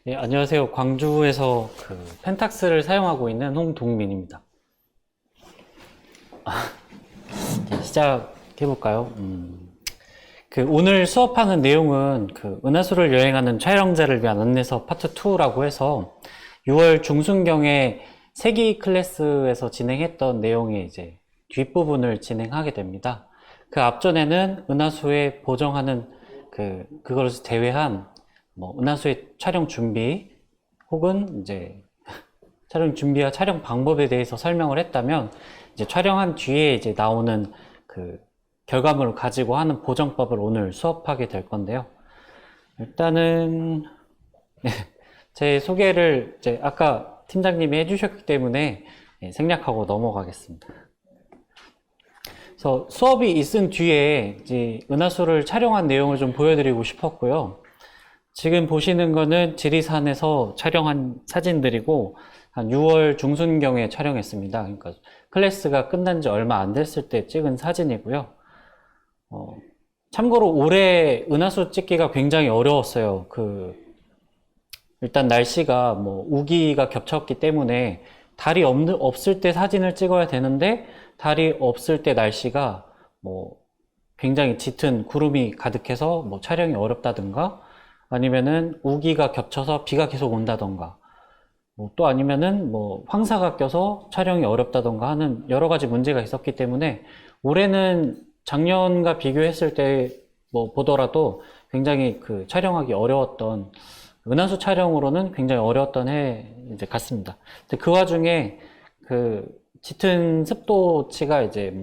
예, 안녕하세요. 광주에서 펜탁스를 사용하고 있는 홍동민입니다. 시작해볼까요? 오늘 수업하는 내용은 은하수를 여행하는 촬영자를 위한 안내서 파트 2라고 해서 6월 중순경에 세기 클래스에서 진행했던 내용의 이제 뒷부분을 진행하게 됩니다. 그 앞전에는 은하수에 보정하는 그걸 제외한 은하수의 촬영 준비 혹은 이제 촬영 준비와 촬영 방법에 대해서 설명을 했다면, 이제 촬영한 뒤에 이제 나오는 결과물을 가지고 하는 보정법을 오늘 수업하게 될 건데요. 일단은 제 소개를 이제 아까 팀장님이 해주셨기 때문에 생략하고 넘어가겠습니다. 그래서 수업이 있은 뒤에 이제 은하수를 촬영한 내용을 좀 보여드리고 싶었고요. 지금 보시는 거는 지리산에서 촬영한 사진들이고, 한 6월 중순경에 촬영했습니다. 그러니까 클래스가 끝난 지 얼마 안 됐을 때 찍은 사진이고요. 참고로 올해 은하수 찍기가 굉장히 어려웠어요. 일단 날씨가 우기가 겹쳤기 때문에 달이 없을 때 사진을 찍어야 되는데, 달이 없을 때 날씨가 굉장히 짙은 구름이 가득해서 촬영이 어렵다든가, 아니면은 우기가 겹쳐서 비가 계속 온다던가, 또 아니면은 황사가 껴서 촬영이 어렵다던가 하는 여러 가지 문제가 있었기 때문에, 올해는 작년과 비교했을 때 보더라도 굉장히 촬영하기 어려웠던, 은하수 촬영으로는 굉장히 어려웠던 해 이제 같습니다. 그 와중에 짙은 습도치가 이제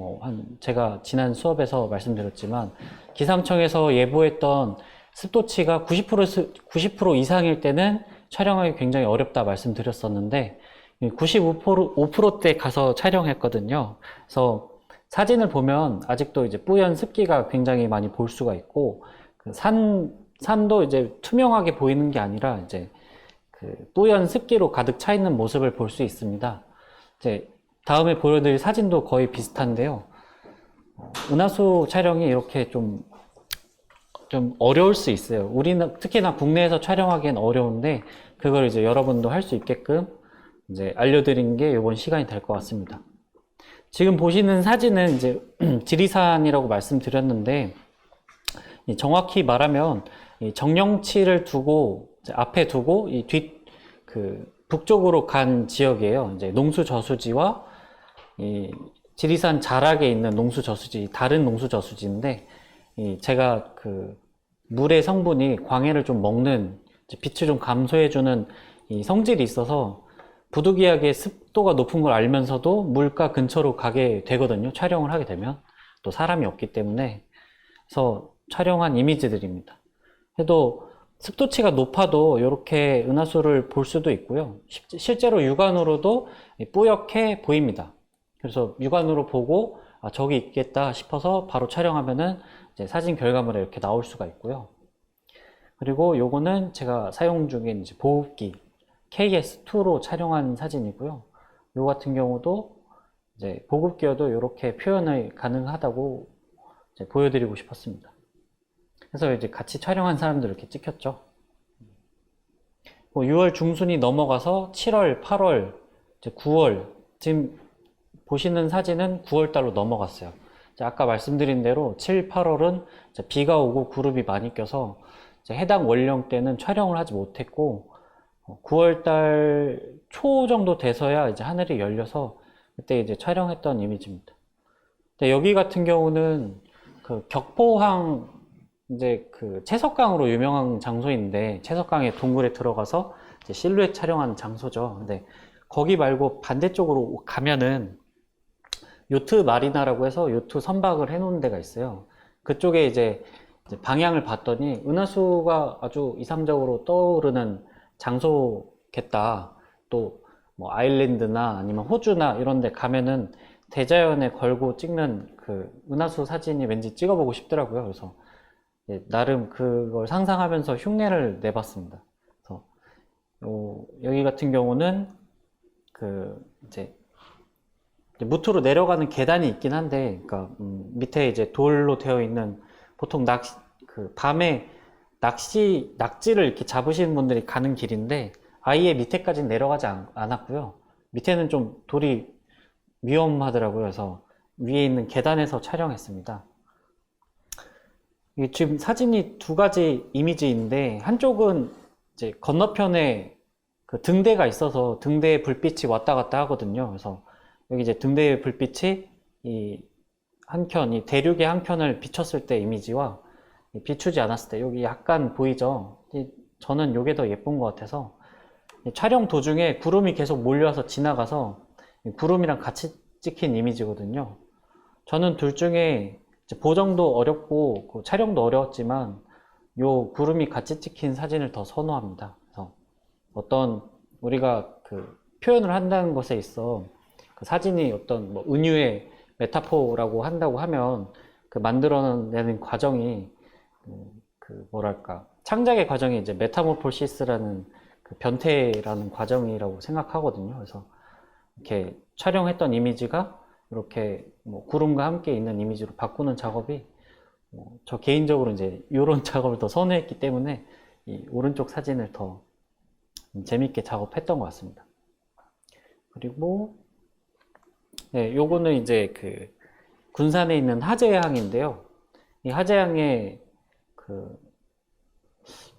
제가 지난 수업에서 말씀드렸지만, 기상청에서 예보했던 습도치가 90% 이상일 때는 촬영하기 굉장히 어렵다 말씀드렸었는데, 95%대 가서 촬영했거든요. 그래서 사진을 보면 아직도 이제 뿌연 습기가 굉장히 많이 볼 수가 있고, 산도 이제 투명하게 보이는 게 아니라 이제 뿌연 습기로 가득 차 있는 모습을 볼 수 있습니다. 이제 다음에 보여드릴 사진도 거의 비슷한데요. 은하수 촬영이 이렇게 좀 어려울 수 있어요. 우리는 특히나 국내에서 촬영하기엔 어려운데, 그걸 이제 여러분도 할 수 있게끔 이제 알려드린 게 이번 시간이 될 것 같습니다. 지금 보시는 사진은 이제 지리산이라고 말씀드렸는데, 정확히 말하면 정령치를 두고 앞에 두고 이 북쪽으로 간 지역이에요. 이제 농수 저수지와 이 지리산 자락에 있는 농수 저수지, 다른 농수 저수지인데, 제가 물의 성분이 광해를 좀 먹는, 빛을 좀 감소해주는 이 성질이 있어서 부득이하게 습도가 높은 걸 알면서도 물가 근처로 가게 되거든요. 촬영을 하게 되면. 또 사람이 없기 때문에. 그래서 촬영한 이미지들입니다. 그래도 습도치가 높아도 이렇게 은하수를 볼 수도 있고요. 실제로 육안으로도 뿌옇게 보입니다. 그래서 육안으로 보고 저기 있겠다 싶어서 바로 촬영하면은 이제 사진 결과물에 이렇게 나올 수가 있고요. 그리고 요거는 제가 사용 중인 이제 보급기 KS2로 촬영한 사진이고요. 요 같은 경우도 이제 보급기여도 이렇게 표현이 가능하다고 이제 보여드리고 싶었습니다. 그래서 이제 같이 촬영한 사람들 이렇게 찍혔죠. 6월 중순이 넘어가서 7월, 8월, 이제 9월, 지금 보시는 사진은 9월 달로 넘어갔어요. 아까 말씀드린 대로 7, 8월은 비가 오고 구름이 많이 껴서 해당 원령 때는 촬영을 하지 못했고, 9월 달 초 정도 돼서야 이제 하늘이 열려서 그때 이제 촬영했던 이미지입니다. 여기 같은 경우는 격포항, 이제 채석강으로 유명한 장소인데, 채석강의 동굴에 들어가서 이제 실루엣 촬영하는 장소죠. 근데 거기 말고 반대쪽으로 가면은 요트 마리나라고 해서 요트 선박을 해놓은 데가 있어요. 그쪽에 이제 방향을 봤더니 은하수가 아주 이상적으로 떠오르는 장소겠다. 또 아일랜드나 아니면 호주나 이런 데 가면은 대자연에 걸고 찍는 은하수 사진이 왠지 찍어보고 싶더라고요. 그래서 나름 그걸 상상하면서 흉내를 내봤습니다. 그래서 여기 같은 경우는 이제 무트로 내려가는 계단이 있긴 한데, 밑에 이제 돌로 되어 있는, 보통 밤에 낙지를 이렇게 잡으시는 분들이 가는 길인데 아예 밑에까지 내려가지 않았고요. 밑에는 좀 돌이 위험하더라고요. 그래서 위에 있는 계단에서 촬영했습니다. 이게 지금 사진이 두 가지 이미지인데 한쪽은 이제 건너편에 그 등대가 있어서 등대에 불빛이 왔다 갔다 하거든요. 그래서 여기 이제 등대의 불빛이 이 대륙의 한 켠을 비췄을 때 이미지와 비추지 않았을 때 여기 약간 보이죠? 저는 이게 더 예쁜 것 같아서 촬영 도중에 구름이 계속 몰려와서 지나가서 구름이랑 같이 찍힌 이미지거든요. 저는 둘 중에 보정도 어렵고 그 촬영도 어려웠지만 요 구름이 같이 찍힌 사진을 더 선호합니다. 그래서 어떤 우리가 그 표현을 한다는 것에 있어 그 사진이 어떤 뭐 은유의 메타포라고 한다고 하면 그 만들어내는 과정이 그 뭐랄까 창작의 과정이 이제 메타모포시스라는 그 변태라는 과정이라고 생각하거든요. 그래서 이렇게 촬영했던 이미지가 이렇게 뭐 구름과 함께 있는 이미지로 바꾸는 작업이 저 개인적으로 이제 이런 작업을 더 선호했기 때문에 이 오른쪽 사진을 더 재밌게 작업했던 것 같습니다. 그리고 네, 요거는 이제 그 군산에 있는 하재항인데요. 이 하재항에 그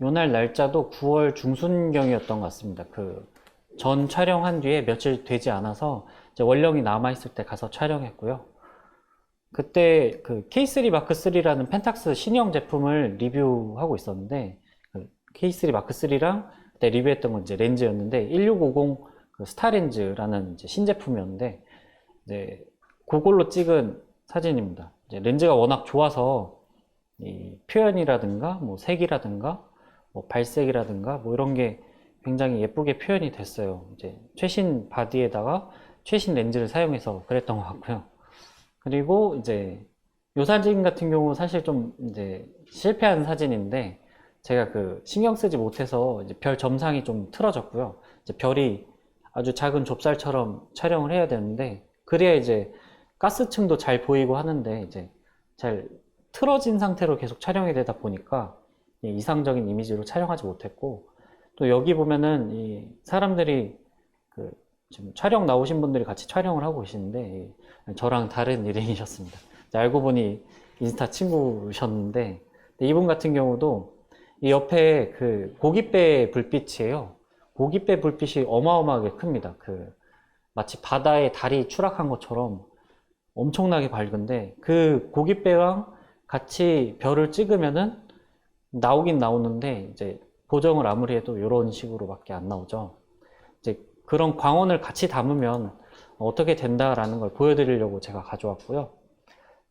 요날 날짜도 9월 중순경이었던 것 같습니다. 그 전 촬영한 뒤에 며칠 되지 않아서 이제 원령이 남아있을 때 가서 촬영했고요. 그때 그 K3 마크3라는 펜탁스 신형 제품을 리뷰하고 있었는데 그 K3 마크3랑 그때 리뷰했던 건 이제 렌즈였는데 1650 그 스타렌즈라는 이제 신제품이었는데 이제 그걸로 찍은 사진입니다. 이제 렌즈가 워낙 좋아서 이 표현이라든가 뭐 색이라든가 뭐 발색이라든가 뭐 이런 게 굉장히 예쁘게 표현이 됐어요. 이제 최신 바디에다가 최신 렌즈를 사용해서 그랬던 것 같고요. 그리고 이제 이 사진 같은 경우 사실 좀 이제 실패한 사진인데 제가 그 신경 쓰지 못해서 이제 별 점상이 좀 틀어졌고요. 이제 별이 아주 작은 좁쌀처럼 촬영을 해야 되는데 그래야 이제 가스층도 잘 보이고 하는데 이제 잘 틀어진 상태로 계속 촬영이 되다 보니까 이상적인 이미지로 촬영하지 못했고 또 여기 보면은 이 사람들이 그 지금 촬영 나오신 분들이 같이 촬영을 하고 계시는데 저랑 다른 일행이셨습니다. 알고 보니 인스타 친구셨는데 이분 같은 경우도 이 옆에 그 고깃배 불빛이에요. 고깃배 불빛이 어마어마하게 큽니다. 그 마치 바다에 달이 추락한 것처럼 엄청나게 밝은데 그 고깃배랑 같이 별을 찍으면은 나오긴 나오는데 이제 보정을 아무리 해도 이런 식으로밖에 안 나오죠. 이제 그런 광원을 같이 담으면 어떻게 된다라는 걸 보여드리려고 제가 가져왔고요.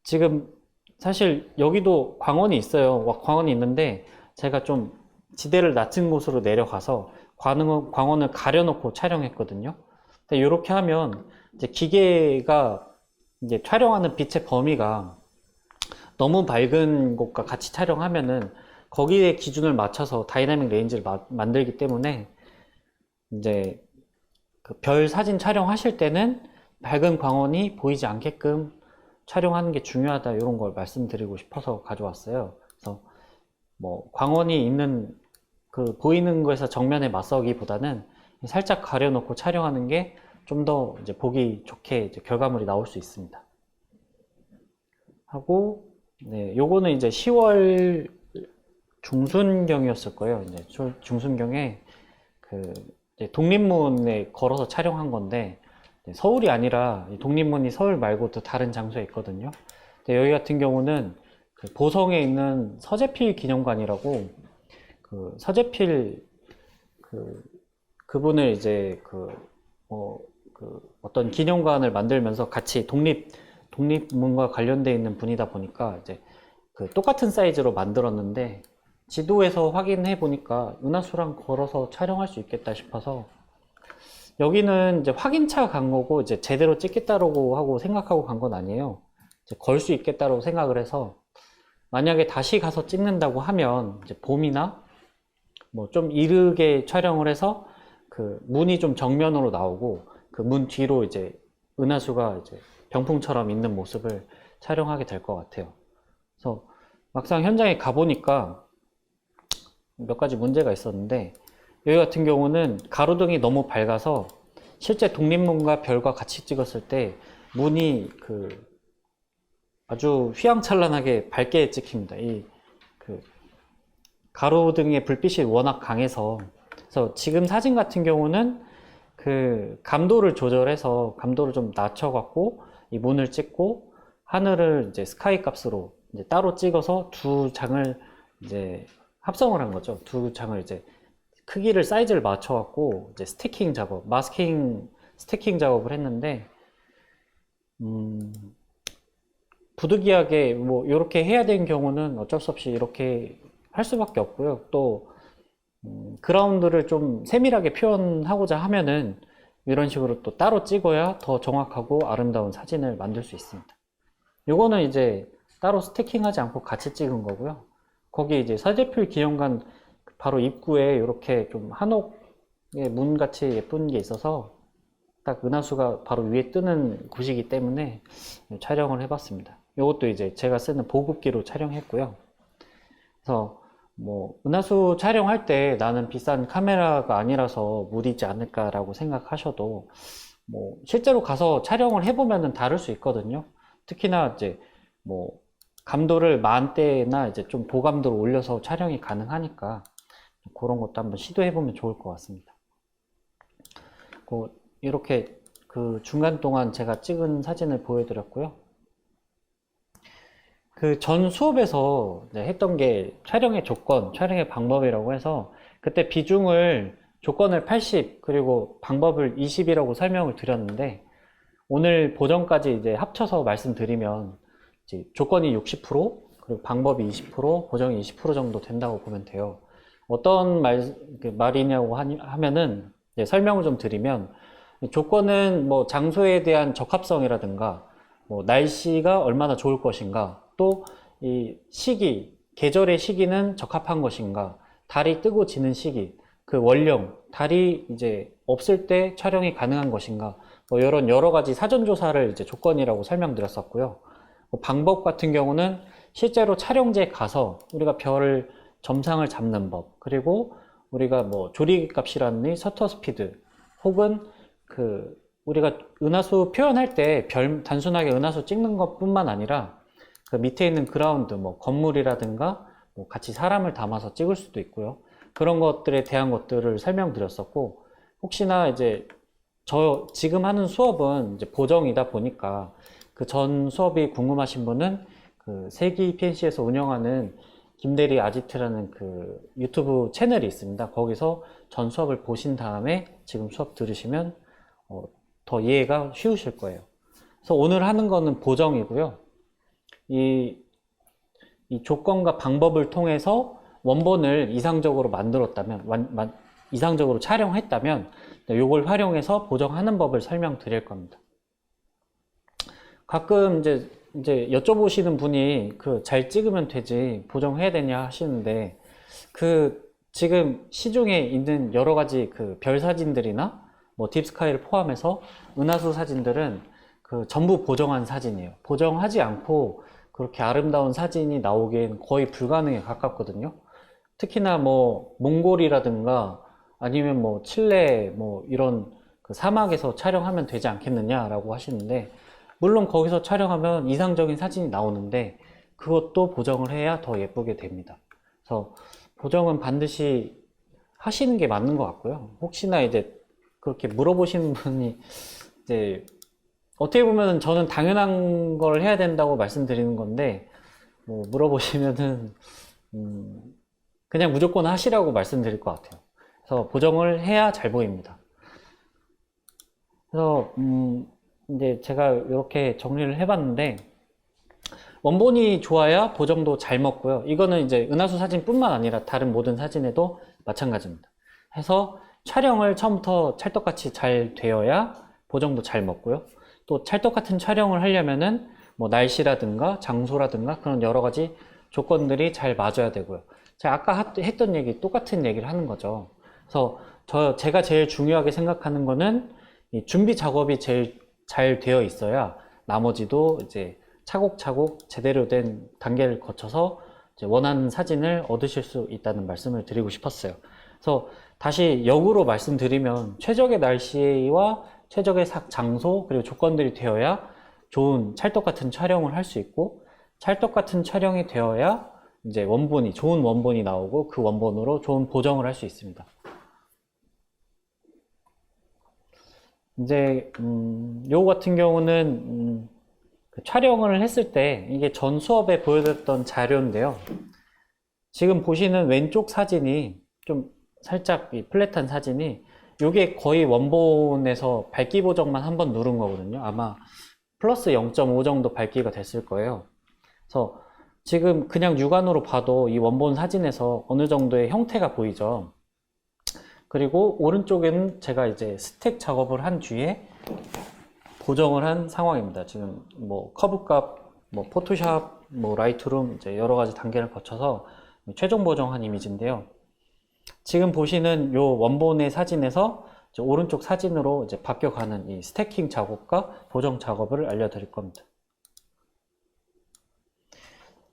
지금 사실 여기도 광원이 있어요. 광원이 있는데 제가 좀 지대를 낮은 곳으로 내려가서 광원을 가려놓고 촬영했거든요. 근데 이렇게 하면 이제 기계가 이제 촬영하는 빛의 범위가 너무 밝은 곳과 같이 촬영하면은 거기에 기준을 맞춰서 다이나믹 레인지를 만들기 때문에 이제 그 별 사진 촬영하실 때는 밝은 광원이 보이지 않게끔 촬영하는 게 중요하다 이런 걸 말씀드리고 싶어서 가져왔어요. 그래서 뭐 광원이 있는 그 보이는 거에서 정면에 맞서기보다는 살짝 가려놓고 촬영하는 게 좀 더 이제 보기 좋게 이제 결과물이 나올 수 있습니다. 하고 네, 요거는 이제 10월 중순경이었을 거예요. 이제 중순경에 그 이제 독립문에 걸어서 촬영한 건데 서울이 아니라 독립문이 서울 말고 또 다른 장소에 있거든요. 근데 여기 같은 경우는 그 보성에 있는 서재필 기념관이라고 그 서재필 그분을 이제 어떤 기념관을 만들면서 같이 독립문과 관련되어 있는 분이다 보니까 이제 그 똑같은 사이즈로 만들었는데 지도에서 확인해 보니까 은하수랑 걸어서 촬영할 수 있겠다 싶어서 여기는 이제 확인차 간 거고 이제 제대로 찍겠다고 하고 생각하고 간 건 아니에요. 이제 걸 수 있겠다고 생각을 해서 만약에 다시 가서 찍는다고 하면 이제 봄이나 뭐 좀 이르게 촬영을 해서 그 문이 좀 정면으로 나오고 그 문 뒤로 이제 은하수가 이제 병풍처럼 있는 모습을 촬영하게 될 것 같아요. 그래서 막상 현장에 가보니까 몇 가지 문제가 있었는데, 여기 같은 경우는 가로등이 너무 밝아서 실제 독립문과 별과 같이 찍었을 때 문이 아주 휘황찬란하게 밝게 찍힙니다. 가로등의 불빛이 워낙 강해서. 그래서 지금 사진 같은 경우는 감도를 조절해서 감도를 좀 낮춰갖고 이 문을 찍고, 하늘을 이제 스카이 값으로 이제 따로 찍어서 두 장을 이제 합성을 한 거죠. 두 장을 이제 크기를 사이즈를 맞춰갖고 이제 스티킹 작업, 마스킹 스티킹 작업을 했는데, 부득이하게 뭐 이렇게 해야 되는 경우는 어쩔 수 없이 이렇게 할 수밖에 없고요. 또 그라운드를 좀 세밀하게 표현하고자 하면은 이런 식으로 또 따로 찍어야 더 정확하고 아름다운 사진을 만들 수 있습니다. 요거는 이제 따로 스티킹하지 않고 같이 찍은 거고요. 거기 이제 서대필 기념관 바로 입구에 이렇게 좀 한옥의 문 같이 예쁜 게 있어서 딱 은하수가 바로 위에 뜨는 곳이기 때문에 촬영을 해봤습니다. 이것도 이제 제가 쓰는 보급기로 촬영했고요. 그래서 뭐 은하수 촬영할 때 나는 비싼 카메라가 아니라서 무리지 않을까라고 생각하셔도, 뭐 실제로 가서 촬영을 해보면은 다를 수 있거든요. 특히나 이제 뭐 감도를 만대나 이제 좀 고감도로 올려서 촬영이 가능하니까 그런 것도 한번 시도해보면 좋을 것 같습니다. 이렇게 중간 동안 제가 찍은 사진을 보여드렸고요. 전 수업에서 했던 게 촬영의 조건, 촬영의 방법이라고 해서 그때 비중을 조건을 80 그리고 방법을 20이라고 설명을 드렸는데, 오늘 보정까지 이제 합쳐서 말씀드리면 이제 조건이 60% 그리고 방법이 20% 보정이 20% 정도 된다고 보면 돼요. 어떤 말이냐고 하면은 설명을 좀 드리면, 조건은 뭐 장소에 대한 적합성이라든가 뭐 날씨가 얼마나 좋을 것인가, 또 이 시기, 계절의 시기는 적합한 것인가, 달이 뜨고 지는 시기, 원령, 달이 이제 없을 때 촬영이 가능한 것인가, 뭐 이런 여러 가지 사전 조사를 이제 조건이라고 설명드렸었고요. 방법 같은 경우는 실제로 촬영지에 가서 우리가 별 점상을 잡는 법, 그리고 우리가 뭐 조리값이라는 셔터 스피드, 혹은 우리가 은하수 표현할 때 단순하게 은하수 찍는 것 뿐만 아니라 밑에 있는 그라운드, 뭐 건물이라든가 뭐 같이 사람을 담아서 찍을 수도 있고요. 그런 것들에 대한 것들을 설명드렸었고, 혹시나 이제 지금 하는 수업은 이제 보정이다 보니까 전 수업이 궁금하신 분은 세기 PNC에서 운영하는 김대리 아지트라는 유튜브 채널이 있습니다. 거기서 전 수업을 보신 다음에 지금 수업 들으시면 더 이해가 쉬우실 거예요. 그래서 오늘 하는 거는 보정이고요. 이 조건과 방법을 통해서 원본을 이상적으로 만들었다면, 이상적으로 촬영했다면, 이걸 활용해서 보정하는 법을 설명드릴 겁니다. 가끔 이제 여쭤보시는 분이 잘 찍으면 되지 보정해야 되냐 하시는데, 지금 시중에 있는 여러 가지 별 사진들이나 뭐 딥스카이를 포함해서 은하수 사진들은 전부 보정한 사진이에요. 보정하지 않고 그렇게 아름다운 사진이 나오기엔 거의 불가능에 가깝거든요. 특히나 뭐 몽골이라든가 아니면 뭐 칠레 뭐 이런 사막에서 촬영하면 되지 않겠느냐라고 하시는데, 물론 거기서 촬영하면 이상적인 사진이 나오는데 그것도 보정을 해야 더 예쁘게 됩니다. 그래서 보정은 반드시 하시는 게 맞는 것 같고요. 혹시나 이제 그렇게 물어보시는 분이 이제 어떻게 보면 저는 당연한 걸 해야 된다고 말씀드리는 건데, 뭐 물어보시면은 그냥 무조건 하시라고 말씀드릴 것 같아요. 그래서 보정을 해야 잘 보입니다. 그래서 이제 제가 이렇게 정리를 해봤는데, 원본이 좋아야 보정도 잘 먹고요. 이거는 이제 은하수 사진뿐만 아니라 다른 모든 사진에도 마찬가지입니다. 해서 촬영을 처음부터 찰떡같이 잘 되어야 보정도 잘 먹고요. 또 찰떡같은 촬영을 하려면은 뭐 날씨라든가 장소라든가 그런 여러 가지 조건들이 잘 맞아야 되고요. 제가 아까 했던 얘기, 똑같은 얘기를 하는 거죠. 그래서 제가 제일 중요하게 생각하는 거는 이 준비 작업이 제일 잘 되어 있어야 나머지도 이제 차곡차곡 제대로 된 단계를 거쳐서 이제 원하는 사진을 얻으실 수 있다는 말씀을 드리고 싶었어요. 그래서 다시 역으로 말씀드리면 최적의 날씨와 최적의 장소 그리고 조건들이 되어야 좋은 찰떡 같은 촬영을 할 수 있고, 찰떡 같은 촬영이 되어야 이제 좋은 원본이 나오고 그 원본으로 좋은 보정을 할 수 있습니다. 이제 요거 같은 경우는 그 촬영을 했을 때 이게 전 수업에 보여드렸던 자료인데요. 지금 보시는 왼쪽 사진이 좀 살짝 플랫한 사진이, 요게 거의 원본에서 밝기 보정만 한번 누른 거거든요. 아마 플러스 0.5 정도 밝기가 됐을 거예요. 그래서 지금 그냥 육안으로 봐도 이 원본 사진에서 어느 정도의 형태가 보이죠. 그리고 오른쪽에는 제가 이제 스택 작업을 한 뒤에 보정을 한 상황입니다. 지금 뭐 커브값, 뭐 포토샵, 뭐 라이트룸 이제 여러 가지 단계를 거쳐서 최종 보정한 이미지인데요. 지금 보시는 요 원본의 사진에서 이제 오른쪽 사진으로 이제 바뀌어가는 이 스태킹 작업과 보정 작업을 알려드릴 겁니다.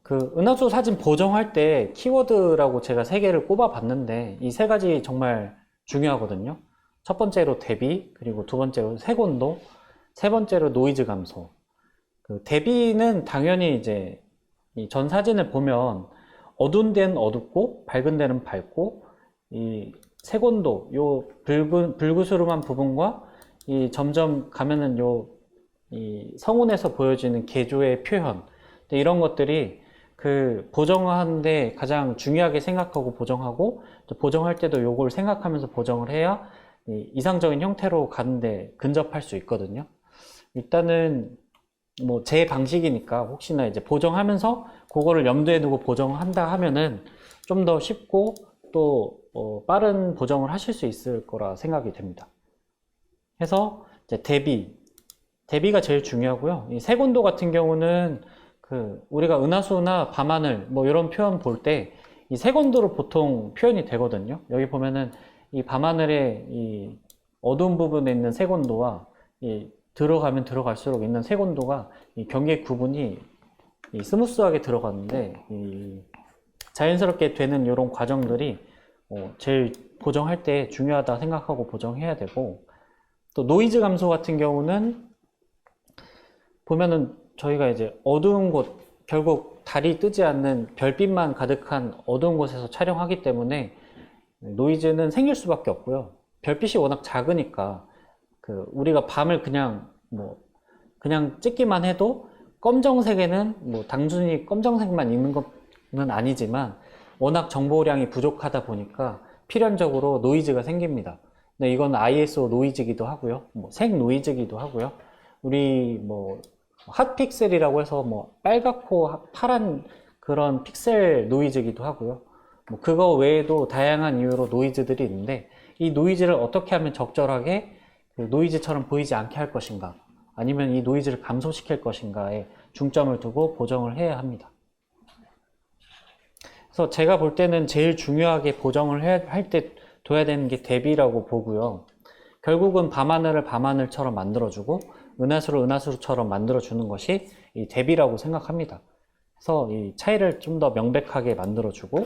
그 은하수 사진 보정할 때 키워드라고 제가 3개를 꼽아 봤는데 이 3가지 정말 중요하거든요. 첫 번째로 대비, 그리고 두 번째로 색온도, 세 번째로 노이즈 감소. 그 대비는 당연히 이제 이 전 사진을 보면 어두운 데는 어둡고 밝은 데는 밝고, 이 색온도, 요 불그스름한 부분과 이 점점 가면은 이 성운에서 보여지는 개조의 표현, 이런 것들이 그 보정하는데 가장 중요하게 생각하고 보정하고, 보정할 때도 요걸 생각하면서 보정을 해야 이상적인 형태로 가는데 근접할 수 있거든요. 일단은 뭐 제 방식이니까 혹시나 이제 보정하면서 그거를 염두에 두고 보정한다 하면은 좀 더 쉽고 또 빠른 보정을 하실 수 있을 거라 생각이 됩니다. 해서 이제 대비가 제일 중요하고요. 이 색온도 같은 경우는 그 우리가 은하수나 밤하늘 뭐 이런 표현 볼 때 이 색온도로 보통 표현이 되거든요. 여기 보면은 이 밤하늘의 이 어두운 부분에 있는 색온도와 이 들어가면 들어갈수록 있는 색온도가 이 경계 구분이 이 스무스하게 들어가는데, 이 자연스럽게 되는 이런 과정들이 제일 보정할 때 중요하다 생각하고 보정해야 되고, 또 노이즈 감소 같은 경우는 보면은 저희가 이제 어두운 곳, 결국 달이 뜨지 않는 별빛만 가득한 어두운 곳에서 촬영하기 때문에 노이즈는 생길 수밖에 없고요. 별빛이 워낙 작으니까 그 우리가 밤을 그냥 그냥 찍기만 해도 검정색에는 뭐 단순히 검정색만 있는 것은 아니지만 워낙 정보량이 부족하다 보니까 필연적으로 노이즈가 생깁니다. 근데 이건 ISO 노이즈기도 하고요. 뭐 색 노이즈기도 하고요. 우리 뭐 핫픽셀이라고 해서 뭐 빨갛고 파란 그런 픽셀 노이즈기도 하고요. 뭐 그거 외에도 다양한 이유로 노이즈들이 있는데, 이 노이즈를 어떻게 하면 적절하게 그 노이즈처럼 보이지 않게 할 것인가, 아니면 이 노이즈를 감소시킬 것인가에 중점을 두고 보정을 해야 합니다. 그래서 제가 볼 때는 제일 중요하게 보정을 할 때 둬야 되는 게 대비라고 보고요. 결국은 밤하늘을 밤하늘처럼 만들어주고 은하수를 은하수처럼 만들어주는 것이 이 대비라고 생각합니다. 그래서 이 차이를 좀 더 명백하게 만들어주고,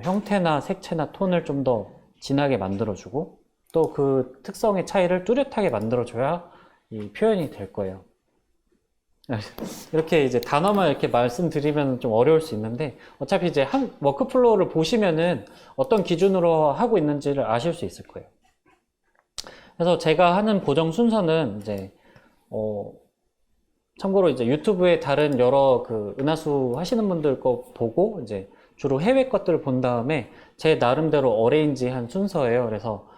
형태나 색채나 톤을 좀 더 진하게 만들어주고, 또 그 특성의 차이를 뚜렷하게 만들어줘야 이 표현이 될 거예요. 이렇게 이제 단어만 이렇게 말씀드리면 좀 어려울 수 있는데, 어차피 이제 한 워크플로우를 보시면은 어떤 기준으로 하고 있는지를 아실 수 있을 거예요. 그래서 제가 하는 보정 순서는 이제 참고로 이제 유튜브에 다른 여러 그 은하수 하시는 분들 거 보고 이제 주로 해외 것들을 본 다음에 제 나름대로 어레인지한 순서예요. 그래서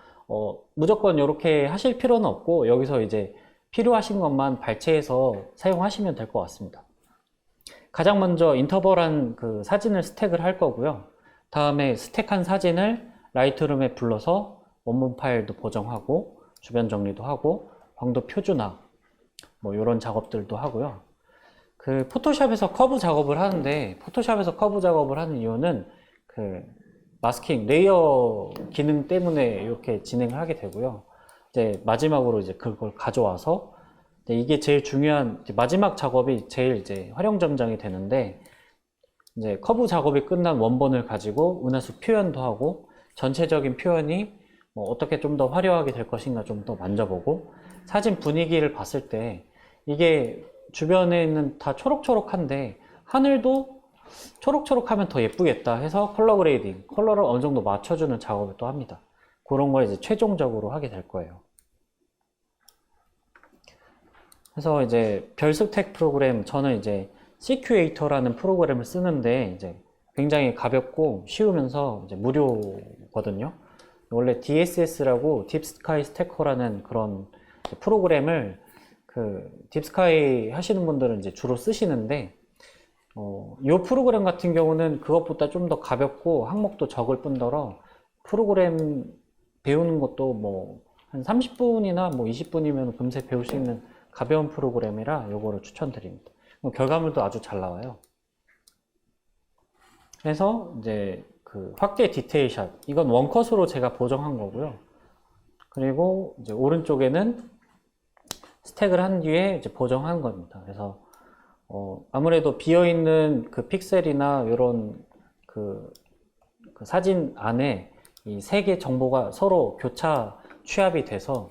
무조건 이렇게 하실 필요는 없고, 여기서 이제 필요하신 것만 발췌해서 사용하시면 될 것 같습니다. 가장 먼저 인터벌한 그 사진을 스택을 할 거고요. 다음에 스택한 사진을 라이트룸에 불러서 원본 파일도 보정하고 주변 정리도 하고 광도 표준화 뭐 이런 작업들도 하고요. 그 포토샵에서 커브 작업을 하는데, 포토샵에서 커브 작업을 하는 이유는 그 마스킹 레이어 기능 때문에 이렇게 진행을 하게 되고요. 이제 마지막으로 이제 그걸 가져와서 이게 제일 중요한 마지막 작업이 제일 이제 활용점정이 되는데, 이제 커브 작업이 끝난 원본을 가지고 은하수 표현도 하고 전체적인 표현이 뭐 어떻게 좀 더 화려하게 될 것인가 좀 더 만져보고 사진 분위기를 봤을 때 이게 주변에 있는 다 초록초록한데 하늘도 초록초록하면 더 예쁘겠다 해서 컬러 그레이딩, 컬러를 어느 정도 맞춰주는 작업을 또 합니다. 그런 걸 이제 최종적으로 하게 될 거예요. 그래서 이제 별 스택 프로그램, 저는 이제 CQ에이터라는 프로그램을 쓰는데 이제 굉장히 가볍고 쉬우면서 이제 무료거든요. 원래 DSS라고 딥스카이 스태커라는 그런 프로그램을 그 딥스카이 하시는 분들은 이제 주로 쓰시는데 이 프로그램 같은 경우는 그것보다 좀 더 가볍고 항목도 적을 뿐더러 프로그램 배우는 것도 뭐 한 30분이나 뭐 20분이면 금세 배울 수 있는 가벼운 프로그램이라 요거를 추천드립니다. 결과물도 아주 잘 나와요. 그래서 이제 그 확대 디테일샷, 이건 원컷으로 제가 보정한 거고요. 그리고 이제 오른쪽에는 스택을 한 뒤에 이제 보정한 겁니다. 그래서 아무래도 비어있는 그 픽셀이나 이런 그 사진 안에 이 세 개 정보가 서로 교차 취합이 돼서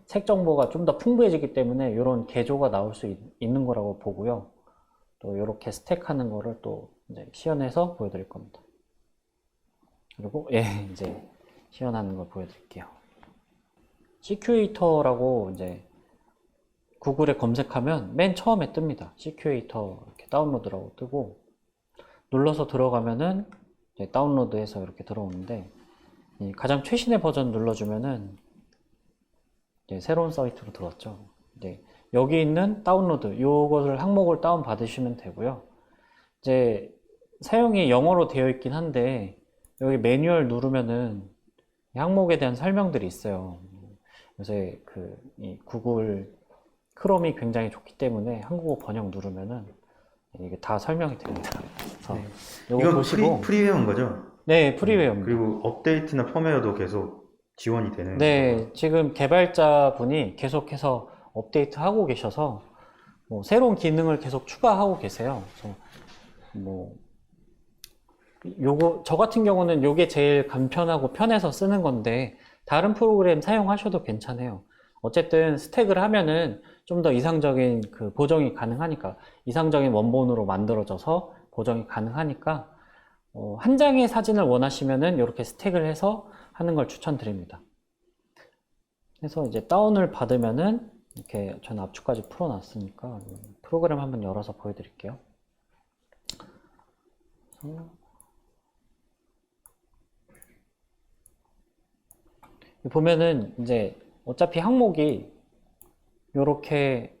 색 정보가 좀 더 풍부해지기 때문에 이런 개조가 나올 수 있는 거라고 보고요. 또 이렇게 스택하는 거를 또 이제 시연해서 보여드릴 겁니다. 그리고 이제 시연하는 걸 보여드릴게요. CQ에이터라고 이제 구글에 검색하면 맨 처음에 뜹니다. CQ에이터 이렇게 다운로드라고 뜨고 눌러서 들어가면은 이제 다운로드해서 이렇게 들어오는데 가장 최신의 버전 눌러주면은 이제 새로운 사이트로 들어왔죠. 이제 여기 있는 다운로드 요것을 항목을 다운 받으시면 되고요. 이제 사용이 영어로 되어 있긴 한데 여기 매뉴얼 누르면은 항목에 대한 설명들이 있어요. 요새 이 구글 크롬이 굉장히 좋기 때문에 한국어 번역 누르면은 이게 다 설명이 됩니다. 그래서 이건 보시고 프리웨어인 거죠? 네, 프리웨어입니다. 그리고 업데이트나 펌웨어도 계속 지원이 되는 네, 거죠? 지금 개발자분이 계속해서 업데이트하고 계셔서 뭐 새로운 기능을 계속 추가하고 계세요. 그래서 뭐 저 같은 경우는 요게 제일 간편하고 편해서 쓰는 건데 다른 프로그램 사용하셔도 괜찮아요. 어쨌든 스택을 하면은 좀 더 이상적인 그 보정이 가능하니까, 이상적인 원본으로 만들어져서 보정이 가능하니까 한 장의 사진을 원하시면은 이렇게 스택을 해서 하는 걸 추천드립니다. 그래서 이제 다운을 받으면은 이렇게 저는 압축까지 풀어놨으니까 프로그램 한번 열어서 보여드릴게요. 보면은 이제 어차피 항목이 이렇게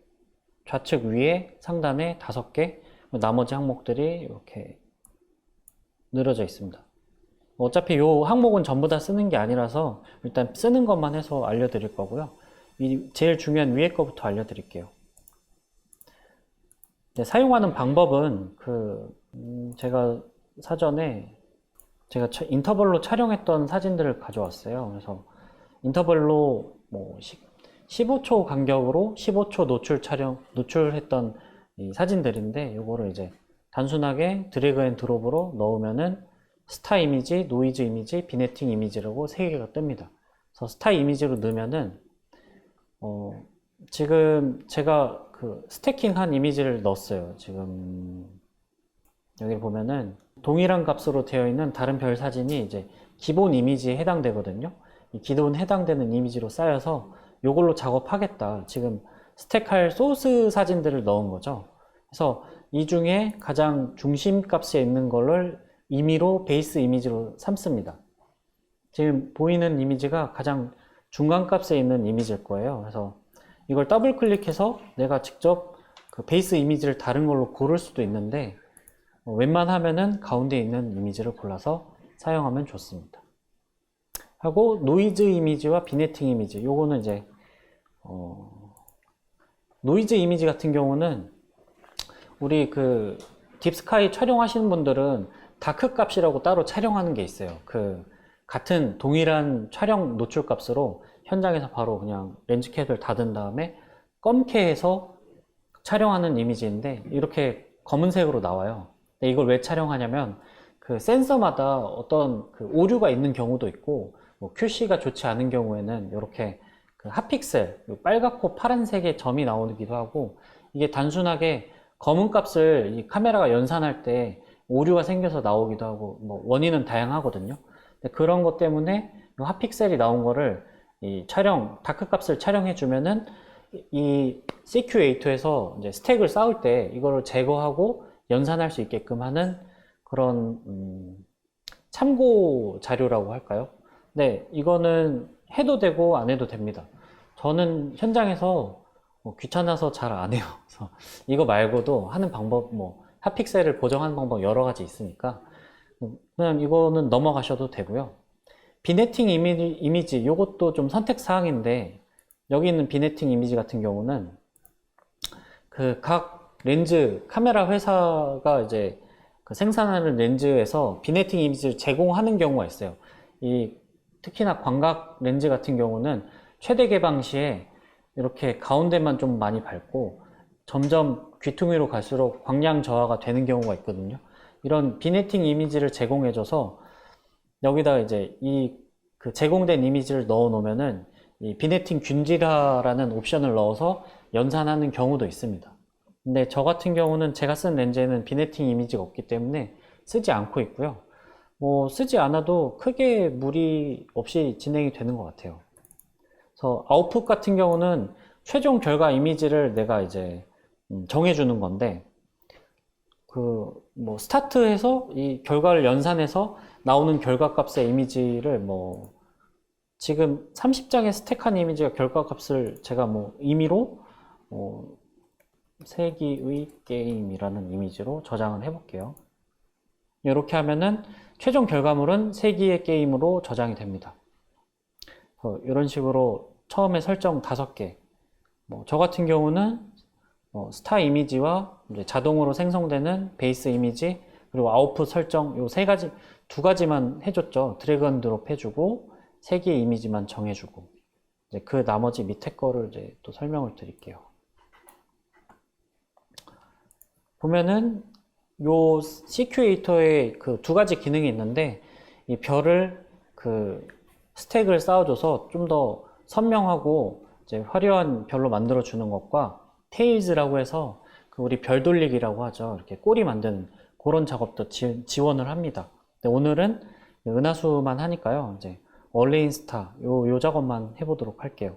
좌측 위에 상단에 5개, 나머지 항목들이 이렇게 늘어져 있습니다. 어차피 이 항목은 전부 다 쓰는 게 아니라서 일단 쓰는 것만 해서 알려드릴 거고요. 제일 중요한 위에 거부터 알려드릴게요. 사용하는 방법은 제가 사전에 제가 인터벌로 촬영했던 사진들을 가져왔어요. 그래서 인터벌로 뭐 15초 간격으로 15초 노출했던 이 사진들인데, 이거를 이제 단순하게 드래그 앤 드롭으로 넣으면은 스타 이미지, 노이즈 이미지, 비네팅 이미지라고 3개가 뜹니다. 그래서 스타 이미지로 넣으면은 지금 제가 스태킹한 이미지를 넣었어요. 지금 여기 보면은 동일한 값으로 되어 있는 다른 별 사진이 이제 기본 이미지에 해당되거든요. 이 기본 해당되는 이미지로 쌓여서 이걸로 작업하겠다. 지금 스택할 소스 사진들을 넣은 거죠. 그래서 이 중에 가장 중심 값에 있는 거를 임의로 베이스 이미지로 삼습니다. 지금 보이는 이미지가 가장 중간 값에 있는 이미지일 거예요. 그래서 이걸 더블 클릭해서 내가 직접 베이스 이미지를 다른 걸로 고를 수도 있는데 웬만하면은 가운데 있는 이미지를 골라서 사용하면 좋습니다. 하고 노이즈 이미지와 비네팅 이미지, 요거는 이제 노이즈 이미지 같은 경우는 우리 딥스카이 촬영하시는 분들은 다크 값이라고 따로 촬영하는 게 있어요. 같은 동일한 촬영 노출 값으로 현장에서 바로 그냥 렌즈캡을 닫은 다음에 검게 해서 촬영하는 이미지인데 이렇게 검은색으로 나와요. 이걸 왜 촬영하냐면 그 센서마다 어떤 그 오류가 있는 경우도 있고 뭐 QC가 좋지 않은 경우에는 이렇게 그 핫픽셀, 빨갛고 파란색의 점이 나오기도 하고, 이게 단순하게 검은 값을 이 카메라가 연산할 때 오류가 생겨서 나오기도 하고, 뭐 원인은 다양하거든요. 근데 그런 것 때문에 이 핫픽셀이 나온 거를 이 다크 값을 촬영해 주면은 이 CQ8에서 이제 스택을 쌓을 때 이거를 제거하고 연산할 수 있게끔 하는 그런 참고 자료라고 할까요? 네, 이거는 해도 되고 안 해도 됩니다. 저는 현장에서 귀찮아서 잘 안 해요. 그래서 이거 말고도 하는 방법, 뭐 핫픽셀을 보정하는 방법 여러 가지 있으니까 그냥 이거는 넘어가셔도 되고요. 비네팅 이미지 이것도 좀 선택 사항인데, 여기 있는 비네팅 이미지 같은 경우는 그 각 렌즈 카메라 회사가 이제 그 생산하는 렌즈에서 비네팅 이미지를 제공하는 경우가 있어요. 특히나 광각 렌즈 같은 경우는 최대 개방 시에 이렇게 가운데만 좀 많이 밝고 점점 귀퉁이로 갈수록 광량 저하가 되는 경우가 있거든요. 이런 비네팅 이미지를 제공해줘서 여기다 이제 그 제공된 이미지를 넣어 놓으면은 이 비네팅 균질화라는 옵션을 넣어서 연산하는 경우도 있습니다. 근데 저 같은 경우는 제가 쓴 렌즈에는 비네팅 이미지가 없기 때문에 쓰지 않고 있고요. 뭐 쓰지 않아도 크게 무리 없이 진행이 되는 것 같아요. 그래서 아웃풋 같은 경우는 최종 결과 이미지를 내가 이제 정해주는 건데, 뭐 스타트해서 이 결과를 연산해서 나오는 결과 값의 이미지를 뭐 지금 30장의 스택한 이미지가 결과 값을 제가 뭐 임의로 세기의 게임이라는 이미지로 저장을 해 볼게요. 이렇게 하면은 최종 결과물은 세기의 게임으로 저장이 됩니다. 이런 식으로 처음에 설정 5개, 저 같은 경우는 스타 이미지와 이제 자동으로 생성되는 베이스 이미지, 그리고 아웃풋 설정, 요 두 가지만 해줬죠. 드래그 앤 드롭 해주고 세 개의 이미지만 정해주고, 이제 그 나머지 밑에 거를 이제 또 설명을 드릴게요. 보면은 요 CQ에이터에 그 두 가지 기능이 있는데, 이 별을 그 스택을 쌓아줘서 좀 더 선명하고 이제 화려한 별로 만들어 주는 것과, 테일즈라고 해서 그 우리 별 돌리기라고 하죠. 이렇게 꼬리 만드는 그런 작업도 지원을 합니다. 근데 오늘은 은하수만 하니까요. 이제 얼레인 스타 요 작업만 해보도록 할게요.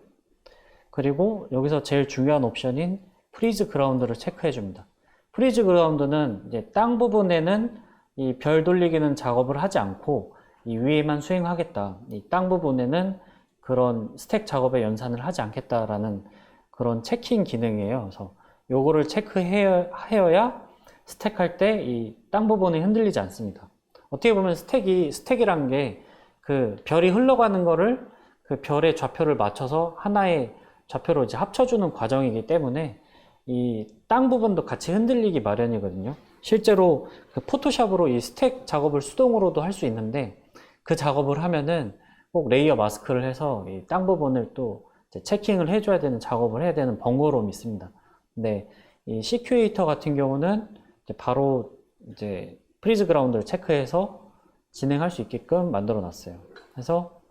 그리고 여기서 제일 중요한 옵션인 프리즈 그라운드를 체크해 줍니다. 프리즈 그라운드는 이제 땅 부분에는 이 별 돌리기는 작업을 하지 않고 이 위에만 수행하겠다. 이 땅 부분에는 그런 스택 작업의 연산을 하지 않겠다라는 그런 체킹 기능이에요. 그래서 요거를 체크해야 스택할 때 이 땅 부분이 흔들리지 않습니다. 어떻게 보면 스택이란 게 그 별이 흘러가는 거를 그 별의 좌표를 맞춰서 하나의 좌표로 이제 합쳐주는 과정이기 때문에 이 땅 부분도 같이 흔들리기 마련이거든요. 실제로 그 포토샵으로 이 스택 작업을 수동으로도 할 수 있는데, 그 작업을 하면은 꼭 레이어 마스크를 해서 이 땅 부분을 또 이제 체킹을 해줘야 되는 작업을 해야 되는 번거로움이 있습니다. 근데 이 CQ에이터 같은 경우는 이제 바로 이제 프리즈 그라운드를 체크해서 진행할 수 있게끔 만들어 놨어요. 그래서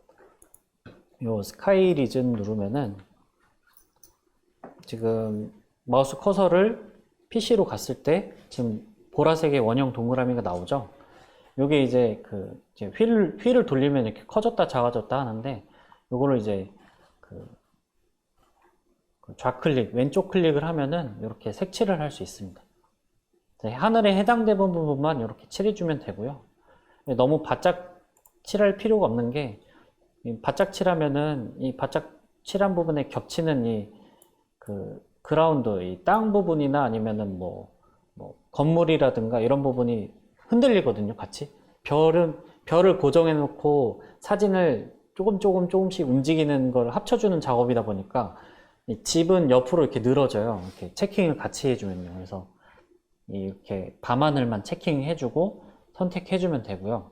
요 스카이 리즌 누르면은 지금 마우스 커서를 PC로 갔을 때 지금 보라색의 원형 동그라미가 나오죠. 요게 이제 이제 휠을 돌리면 이렇게 커졌다 작아졌다 하는데, 요거를 이제 그 좌클릭, 왼쪽 클릭을 하면은 이렇게 색칠을 할 수 있습니다. 하늘에 해당되는 부분만 이렇게 칠해주면 되고요. 너무 바짝 칠할 필요가 없는 게, 바짝 칠하면은 이 바짝 칠한 부분에 겹치는 그라운드, 이 땅 부분이나 아니면은 뭐 건물이라든가 이런 부분이 흔들리거든요, 같이. 별을 고정해 놓고 사진을 조금씩 움직이는 걸 합쳐주는 작업이다 보니까 이 집은 옆으로 이렇게 늘어져요. 이렇게 체킹을 같이 해주면요. 그래서 이렇게 밤하늘만 체킹해주고 선택해주면 되고요.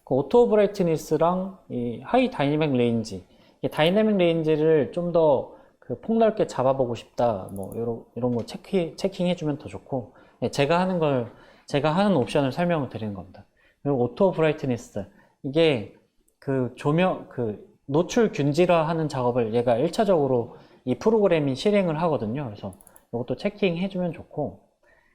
그 오토 브라이트니스랑 이 하이 다이내믹 레인지, 이 다이내믹 레인지를 좀 더 그 폭넓게 잡아보고 싶다, 뭐 이런 거 체킹해주면 더 좋고, 제가 하는 걸 제가 하는 옵션을 설명을 드리는 겁니다. 그리고 오토 브라이트니스, 이게 그 조명, 그 노출 균질화 하는 작업을 얘가 1차적으로 이 프로그램이 실행을 하거든요. 그래서 이것도 체킹해주면 좋고,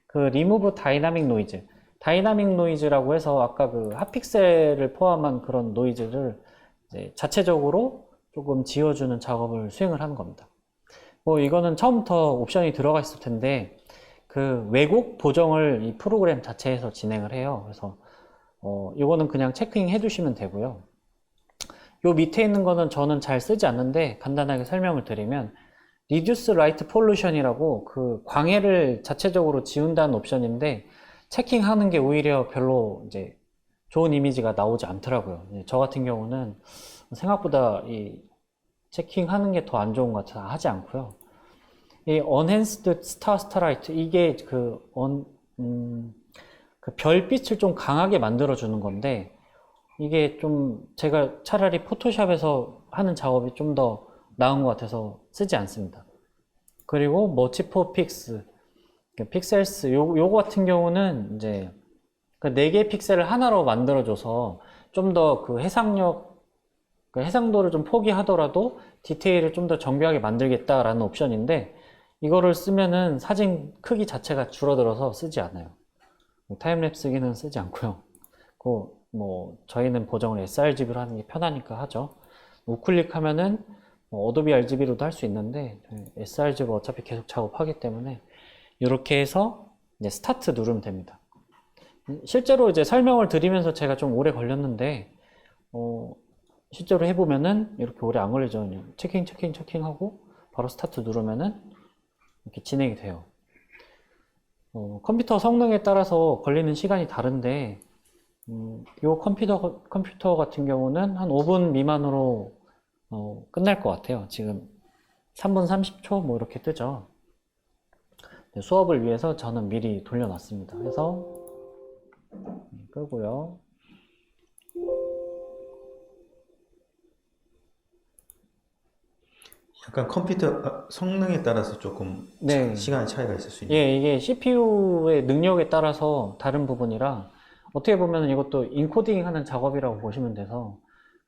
그 리무브 다이나믹 노이즈, 다이나믹 노이즈라고 해서 아까 그 핫픽셀을 포함한 그런 노이즈를 이제 자체적으로 조금 지워주는 작업을 수행을 하는 겁니다. 뭐 이거는 처음부터 옵션이 들어가 있을 텐데, 그 왜곡 보정을 이 프로그램 자체에서 진행을 해요. 그래서 이거는 그냥 체킹 해주시면 되고요. 요 밑에 있는 거는 저는 잘 쓰지 않는데 간단하게 설명을 드리면, Reduce Light Pollution이라고 그 광해를 자체적으로 지운다는 옵션인데, 체킹하는 게 오히려 별로 이제 좋은 이미지가 나오지 않더라고요. 저 같은 경우는 생각보다 이 체킹하는 게 더 안 좋은 것 같아서 하지 않고요. 이 Enhanced Star Starlight, 이게 그 별빛을 좀 강하게 만들어 주는 건데, 이게 좀 제가 차라리 포토샵에서 하는 작업이 좀 더 나은 것 같아서 쓰지 않습니다. 그리고 머치포 픽스, 픽셀스, 요거 같은 경우는 이제 그 4개의 픽셀을 하나로 만들어줘서 좀 더 그 해상력, 그 해상도를 좀 포기하더라도 디테일을 좀 더 정교하게 만들겠다라는 옵션인데, 이거를 쓰면은 사진 크기 자체가 줄어들어서 쓰지 않아요. 타임랩스기는 쓰지 않고요. 뭐 저희는 보정을 sRGB로 하는 게 편하니까 하죠. 우클릭 하면은 어도비 RGB로도 할 수 있는데 sRGB 어차피 계속 작업하기 때문에 이렇게 해서 이제 스타트 누르면 됩니다. 실제로 이제 설명을 드리면서 제가 좀 오래 걸렸는데 실제로 해보면은 이렇게 오래 안 걸리죠. 그냥 체킹 하고 바로 스타트 누르면은 이렇게 진행이 돼요. 컴퓨터 성능에 따라서 걸리는 시간이 다른데, 요 컴퓨터 같은 경우는 한 5분 미만으로 끝날 것 같아요. 지금 3분 30초 뭐 이렇게 뜨죠. 수업을 위해서 저는 미리 돌려놨습니다. 그래서 끄고요. 약간 컴퓨터 성능에 따라서 조금 네. 시간의 차이가 있을 수 있네요. 예, 이게 CPU의 능력에 따라서 다른 부분이라 어떻게 보면 이것도 인코딩 하는 작업이라고 보시면 돼서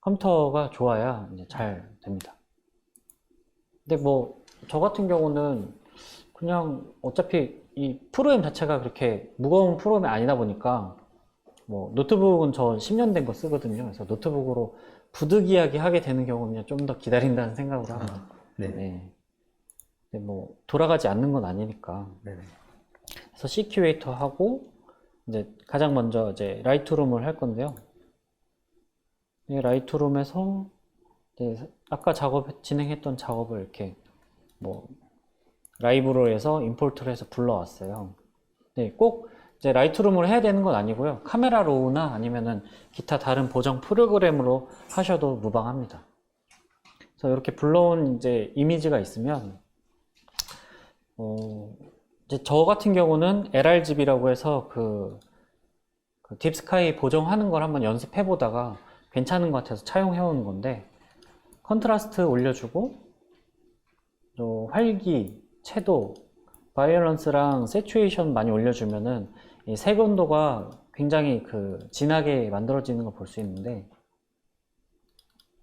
컴퓨터가 좋아야 이제 잘 됩니다. 근데 뭐 저 같은 경우는 그냥 어차피 이 프로그램 자체가 그렇게 무거운 프로그램이 아니다 보니까, 뭐 노트북은 저 10년 된 거 쓰거든요. 그래서 노트북으로 부득이하게 하게 되는 경우는 좀 더 기다린다는 생각으로 합니다. 네. 네. 근데 뭐 돌아가지 않는 건 아니니까. 네. 그래서 CQ웨이터 하고 이제 가장 먼저 이제 라이트룸을 할 건데요. 이 라이트룸에서 이제 아까 진행했던 작업을 이렇게 뭐 라이브로 해서 임포트를 해서 불러왔어요. 네, 꼭 이제 라이트룸으로 해야 되는 건 아니고요. 카메라 로우나 아니면은 기타 다른 보정 프로그램으로 하셔도 무방합니다. 그래서 이렇게 불러온 이제 이미지가 있으면, 이제 저 같은 경우는 LRGB라고 해서 그 딥스카이 보정하는 걸 한번 연습해 보다가 괜찮은 것 같아서 차용해 오는 건데, 컨트라스트 올려주고, 활기, 채도, 바이올런스랑 세츄에이션 많이 올려주면은 이 색온도가 굉장히 그 진하게 만들어지는 걸 볼 수 있는데,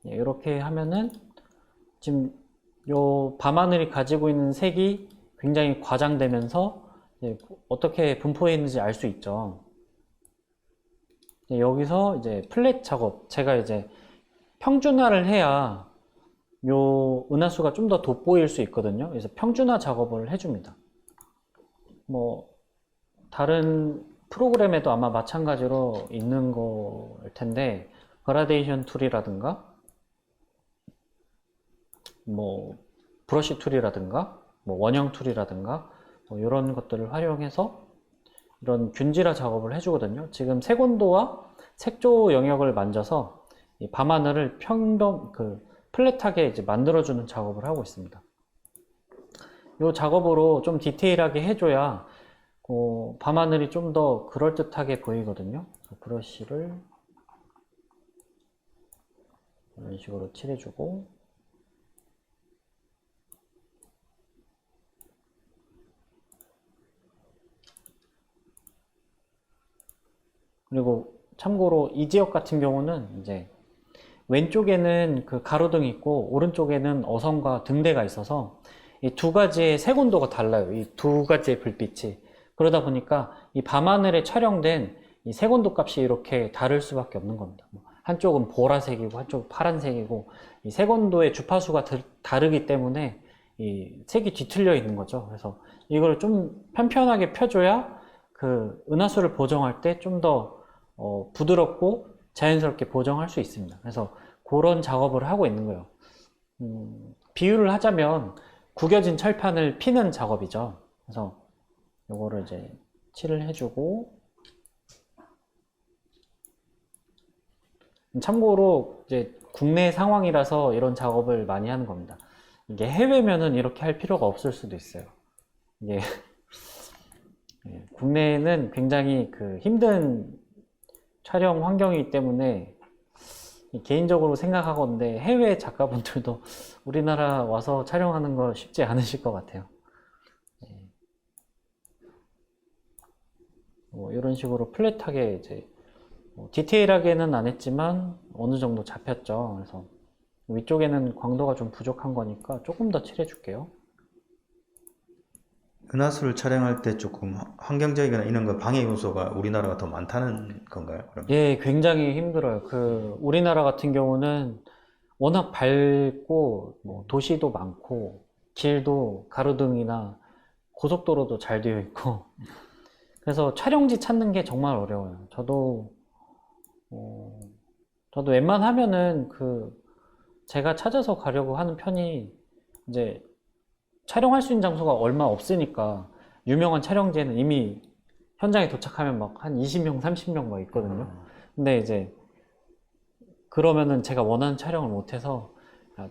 이렇게 하면은 지금 요 밤하늘이 가지고 있는 색이 굉장히 과장되면서 어떻게 분포해 있는지 알 수 있죠. 여기서 이제 플랫 작업, 제가 이제 평준화를 해야 요 은하수가 좀 더 돋보일 수 있거든요. 그래서 평준화 작업을 해줍니다. 뭐 다른 프로그램에도 아마 마찬가지로 있는 거일 텐데, 그라데이션 툴이라든가 뭐 브러쉬 툴이라든가 뭐 원형 툴이라든가 뭐 이런 것들을 활용해서 이런 균질화 작업을 해주거든요. 지금 색온도와 색조 영역을 만져서 이 밤하늘을 플랫하게 이제 만들어주는 작업을 하고 있습니다. 이 작업으로 좀 디테일하게 해줘야 밤하늘이 좀 더 그럴듯하게 보이거든요. 브러쉬를 이런 식으로 칠해주고, 그리고 참고로 이 지역 같은 경우는 이제 왼쪽에는 그 가로등이 있고 오른쪽에는 어선과 등대가 있어서 이 두 가지의 색온도가 달라요. 이 두 가지의 불빛이. 그러다 보니까 이 밤하늘에 촬영된 이 색온도 값이 이렇게 다를 수밖에 없는 겁니다. 한쪽은 보라색이고 한쪽은 파란색이고 이 색온도의 주파수가 다르기 때문에 이 색이 뒤틀려 있는 거죠. 그래서 이걸 좀 편편하게 펴줘야 그 은하수를 보정할 때 좀 더 부드럽고 자연스럽게 보정할 수 있습니다. 그래서 그런 작업을 하고 있는 거예요. 비유를 하자면 구겨진 철판을 피는 작업이죠. 그래서 요거를 이제 칠을 해주고, 참고로 이제 국내 상황이라서 이런 작업을 많이 하는 겁니다. 이게 해외면은 이렇게 할 필요가 없을 수도 있어요. 이게 국내는 굉장히 그 힘든 촬영 환경이기 때문에 개인적으로 생각하건데 해외 작가분들도 우리나라 와서 촬영하는 거 쉽지 않으실 것 같아요. 뭐 이런 식으로 플랫하게 이제 디테일하게는 안 했지만 어느 정도 잡혔죠. 그래서 위쪽에는 광도가 좀 부족한 거니까 조금 더 칠해줄게요. 은하수를 촬영할 때 조금 환경적이거나 이런 거 방해 요소가 우리나라가 더 많다는 건가요? 그러면? 예, 굉장히 힘들어요. 그 우리나라 같은 경우는 워낙 밝고 뭐 도시도 많고 길도 가로등이나 고속도로도 잘 되어 있고 그래서 촬영지 찾는 게 정말 어려워요. 저도 웬만하면은 그 제가 찾아서 가려고 하는 편이 이제 촬영할 수 있는 장소가 얼마 없으니까 유명한 촬영지에는 이미 현장에 도착하면 막 한 20명, 30명 막 있거든요. 근데 이제 그러면은 제가 원하는 촬영을 못해서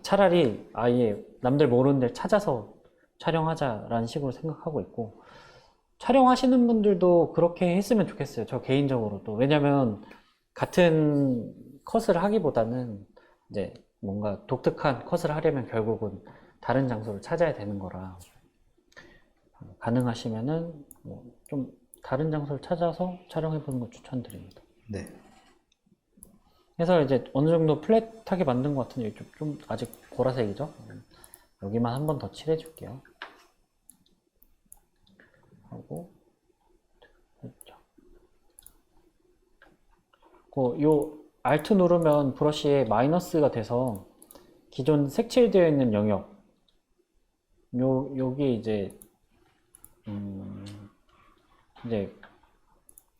차라리 아예 남들 모르는 데를 찾아서 촬영하자라는 식으로 생각하고 있고, 촬영하시는 분들도 그렇게 했으면 좋겠어요. 저 개인적으로도. 왜냐면 같은 컷을 하기보다는 이제 뭔가 독특한 컷을 하려면 결국은 다른 장소를 찾아야 되는 거라 가능하시면은 좀 다른 장소를 찾아서 촬영해 보는 거 추천드립니다. 네. 그래서 이제 어느 정도 플랫하게 만든 것 같은데 좀 아직 보라색이죠? 여기만 한 번 더 칠해 줄게요. 하고 요 Alt 누르면 브러쉬에 마이너스가 돼서 기존 색칠되어 있는 영역 여기 이제 이제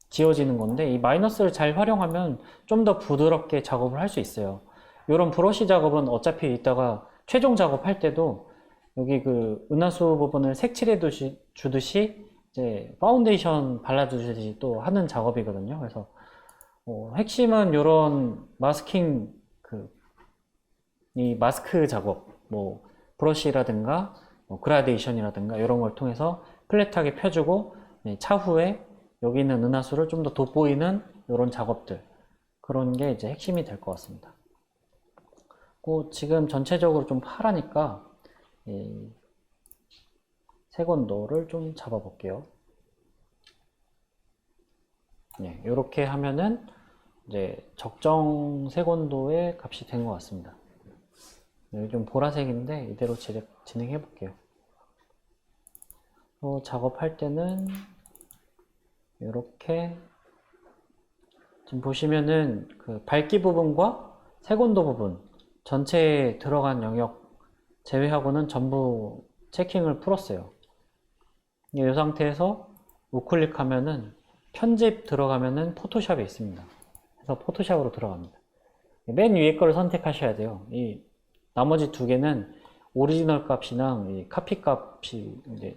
지워지는 건데, 이 마이너스를 잘 활용하면 좀 더 부드럽게 작업을 할 수 있어요. 이런 브러쉬 작업은 어차피 이따가 최종 작업할 때도 여기 그 은하수 부분을 색칠해 주듯이 이제 파운데이션 발라주듯이 또 하는 작업이거든요. 그래서 핵심은 이런 마스킹 이 마스크 작업, 뭐 브러쉬라든가 그라데이션이라든가 이런 걸 통해서 플랫하게 펴주고 차후에 여기 있는 은하수를 좀 더 돋보이는 이런 작업들, 그런 게 이제 핵심이 될 것 같습니다. 지금 전체적으로 좀 파라니까 색온도를 좀 잡아 볼게요. 네, 이렇게 하면은 이제 적정 색온도의 값이 된 것 같습니다. 여기 좀 보라색인데 이대로 진행해 볼게요. 작업할 때는 이렇게 지금 보시면은 그 밝기 부분과 색온도 부분 전체에 들어간 영역 제외하고는 전부 체킹을 풀었어요. 이 상태에서 우클릭하면은 편집 들어가면은 포토샵이 있습니다. 그래서 포토샵으로 들어갑니다. 맨 위에 거를 선택하셔야 돼요. 이 나머지 두 개는 오리지널 값이랑 이 카피 값이 이제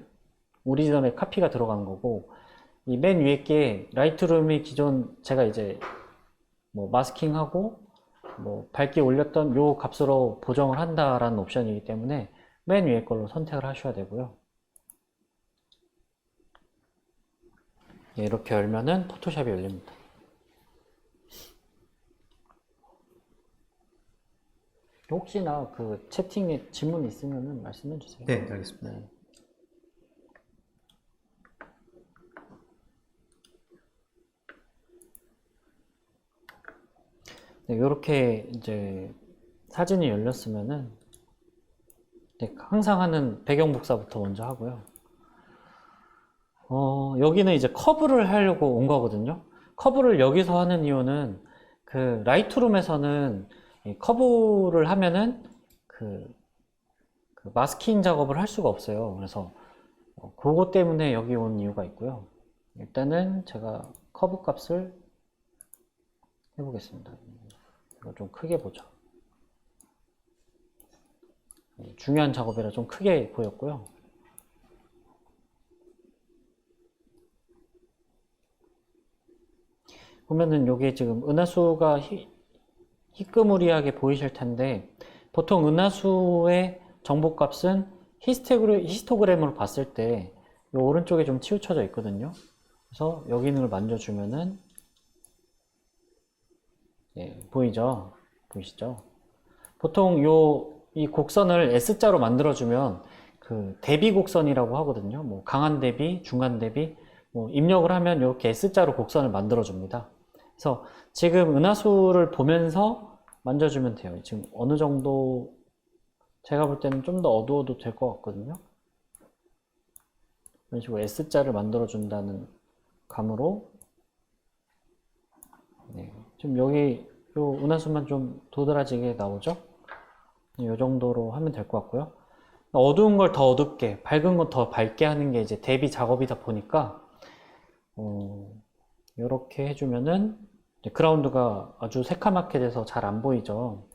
오리지널의 카피가 들어간 거고, 이 맨 위에 게 라이트룸이 기존 제가 이제 뭐 마스킹하고 뭐 밝기 올렸던 요 값으로 보정을 한다라는 옵션이기 때문에 맨 위에 걸로 선택을 하셔야 되고요. 이렇게 열면은 포토샵이 열립니다. 혹시나 그 채팅에 질문 있으면은 말씀해 주세요. 네, 알겠습니다. 네. 이렇게 이제 사진이 열렸으면은 항상 하는 배경 복사부터 먼저 하고요. 여기는 이제 커브를 하려고 온 거거든요. 커브를 여기서 하는 이유는 그 라이트룸에서는 이 커브를 하면은 그 마스킹 작업을 할 수가 없어요. 그래서 그것 때문에 여기 온 이유가 있고요. 일단은 제가 커브 값을 해보겠습니다. 이거 좀 크게 보죠. 중요한 작업이라 좀 크게 보였고요. 보면은 여기 지금 은하수가 희끄무리하게 보이실 텐데, 보통 은하수의 정보값은 히스토그램으로 봤을 때 이 오른쪽에 좀 치우쳐져 있거든요. 그래서 여기 있는 걸 만져주면은 보이죠? 보이시죠? 보통 이 곡선을 S자로 만들어주면 그 대비 곡선이라고 하거든요. 뭐 강한 대비, 중간 대비, 뭐 입력을 하면 이렇게 S자로 곡선을 만들어줍니다. 그래서 지금 은하수를 보면서 만져주면 돼요. 지금 어느 정도 제가 볼 때는 좀 더 어두워도 될 것 같거든요. 이런 식으로 S자를 만들어준다는 감으로 좀 여기 요 은하수만 좀 도드라지게 나오죠? 이 정도로 하면 될 것 같고요. 어두운 걸 더 어둡게, 밝은 걸 더 밝게 하는 게 이제 대비 작업이다 보니까 이렇게 해주면은 그라운드가 아주 새카맣게 돼서 잘 안 보이죠.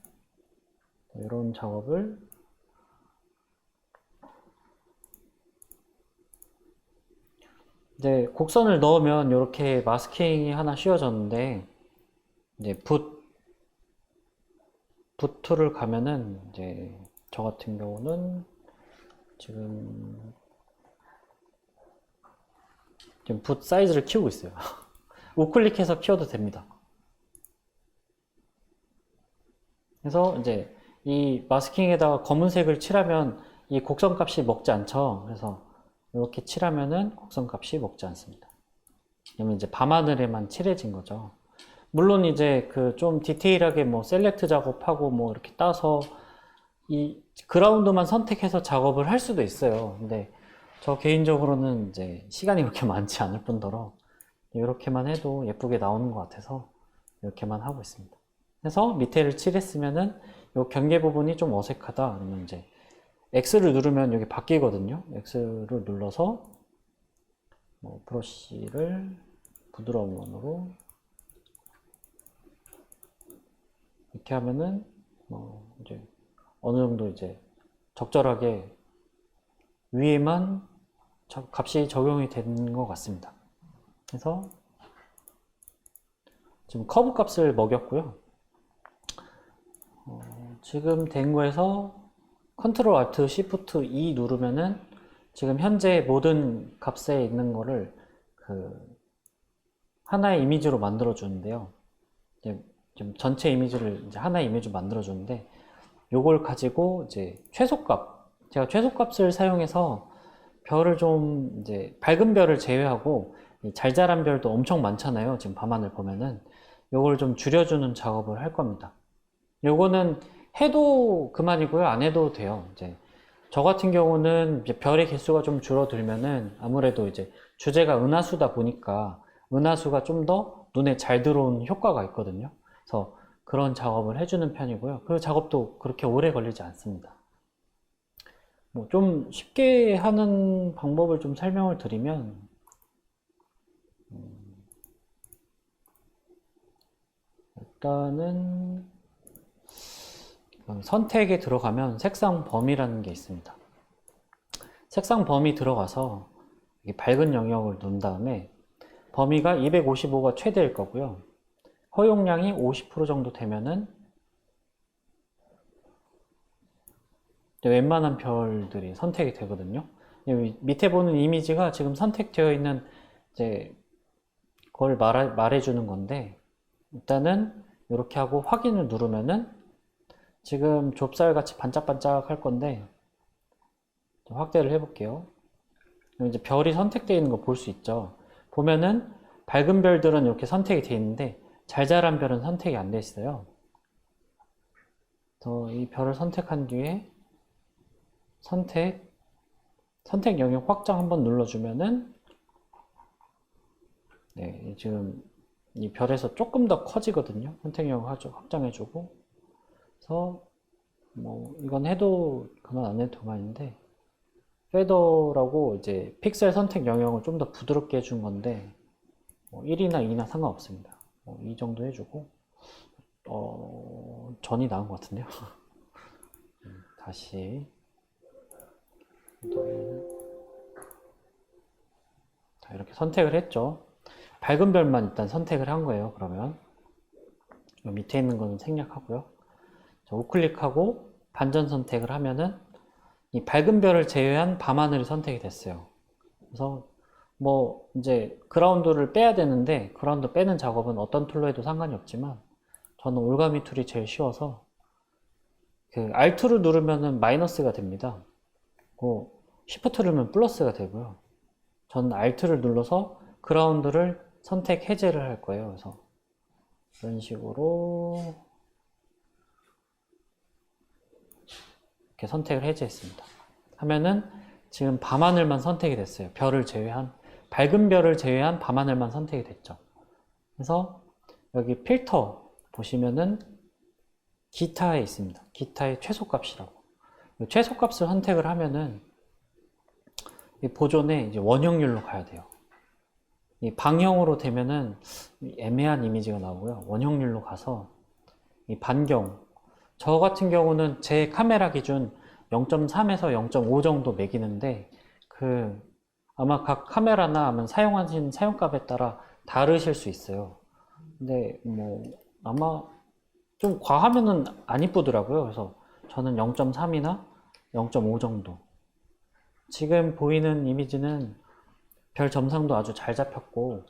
이런 작업을 이제 곡선을 넣으면 이렇게 마스킹이 하나 씌워졌는데, 이제 붓툴을 가면은 이제 저 같은 경우는 지금 붓 사이즈를 키우고 있어요. 우클릭해서 키워도 됩니다. 그래서 이제 이 마스킹에다가 검은색을 칠하면 이 곡선 값이 먹지 않죠. 그래서 이렇게 칠하면은 곡선 값이 먹지 않습니다. 그러면 이제 밤하늘에만 칠해진 거죠. 물론 이제 그 좀 디테일하게 뭐 셀렉트 작업하고 뭐 이렇게 따서 이 그라운드만 선택해서 작업을 할 수도 있어요. 근데 저 개인적으로는 이제 시간이 그렇게 많지 않을 뿐더러 이렇게만 해도 예쁘게 나오는 것 같아서 이렇게만 하고 있습니다. 그래서 밑에를 칠했으면은 이 경계 부분이 좀 어색하다 그러면 이제 X를 누르면 여기 바뀌거든요. X를 눌러서 뭐 브러쉬를 부드러운 원으로 이렇게 하면은 이제 어느 정도 이제 적절하게 위에만 값이 적용이 된 것 같습니다. 그래서 지금 커브 값을 먹였고요. 지금 된 거에서 컨트롤 알트 시프트 E 누르면은 지금 현재 모든 값에 있는 거를 그 하나의 이미지로 만들어 주는데요. 좀 전체 이미지를 이제 하나의 이미지로 만들어 주는데, 요걸 가지고 이제 최소값, 제가 최소값을 사용해서 별을 좀 이제 밝은 별을 제외하고 잘 자란 별도 엄청 많잖아요. 지금 밤하늘 보면은 요걸 좀 줄여주는 작업을 할 겁니다. 요거는 해도 그만이고요. 안 해도 돼요. 이제 저 같은 경우는 이제 별의 개수가 좀 줄어들면은 아무래도 이제 주제가 은하수다 보니까 은하수가 좀 더 눈에 잘 들어오는 효과가 있거든요. 그래서 그런 작업을 해주는 편이고요. 그 작업도 그렇게 오래 걸리지 않습니다. 뭐 좀 쉽게 하는 방법을 좀 설명을 드리면, 일단은 선택에 들어가면 색상 범위라는 게 있습니다. 색상 범위 들어가서 밝은 영역을 놓은 다음에 범위가 255가 최대일 거고요. 허용량이 50% 정도 되면은 웬만한 별들이 선택이 되거든요. 여기 밑에 보는 이미지가 지금 선택되어 있는 이제 그걸 말해주는 건데, 일단은 이렇게 하고 확인을 누르면은 지금 좁쌀같이 반짝반짝 할 건데, 확대를 해볼게요. 이제 별이 선택되어 있는 거 볼 수 있죠. 보면은 밝은 별들은 이렇게 선택이 되어 있는데 잘 자란 별은 선택이 안 돼 있어요. 그래서 이 별을 선택한 뒤에 선택 영역 확장 한번 눌러주면은 네, 지금 이 별에서 조금 더 커지거든요. 선택 영역 확장해주고 그래서 뭐 이건 해도 그만 안 해도 그만인데 페더라고 이제 픽셀 선택 영역을 좀 더 부드럽게 해준 건데 뭐 1이나 2나 상관없습니다. 이 정도 해주고 전이 나은 것 같은데요. 다시 자, 이렇게 선택을 했죠. 밝은 별만 일단 선택을 한 거예요. 그러면 이 밑에 있는 거는 생략하고요. 자, 우클릭하고 반전 선택을 하면은 이 밝은 별을 제외한 밤하늘이 선택이 됐어요. 그래서 뭐 이제 그라운드를 빼야 되는데 그라운드 빼는 작업은 어떤 툴로 해도 상관이 없지만 저는 올가미 툴이 제일 쉬워서 그 Alt를 누르면은 마이너스가 됩니다. Shift 누르면 플러스가 되고요. 저는 Alt를 눌러서 그라운드를 선택 해제를 할 거예요. 그래서 이런 식으로 이렇게 선택을 해제했습니다. 하면은 지금 밤하늘만 선택이 됐어요. 별을 제외한 밝은 별을 제외한 밤하늘만 선택이 됐죠. 그래서 여기 필터 보시면은 기타에 있습니다. 기타의 최소값이라고. 최소값을 선택을 하면은 이 보존에 이제 원형률로 가야 돼요. 이 방형으로 되면은 애매한 이미지가 나오고요. 원형률로 가서 이 반경 저 같은 경우는 제 카메라 기준 0.3에서 0.5 정도 매기는데 아마 각 카메라나 아니면 사용하신 사용값에 따라 다르실 수 있어요. 근데 뭐 아마 좀 과하면은 안 이쁘더라고요. 그래서 저는 0.3이나 0.5 정도. 지금 보이는 이미지는 별 점상도 아주 잘 잡혔고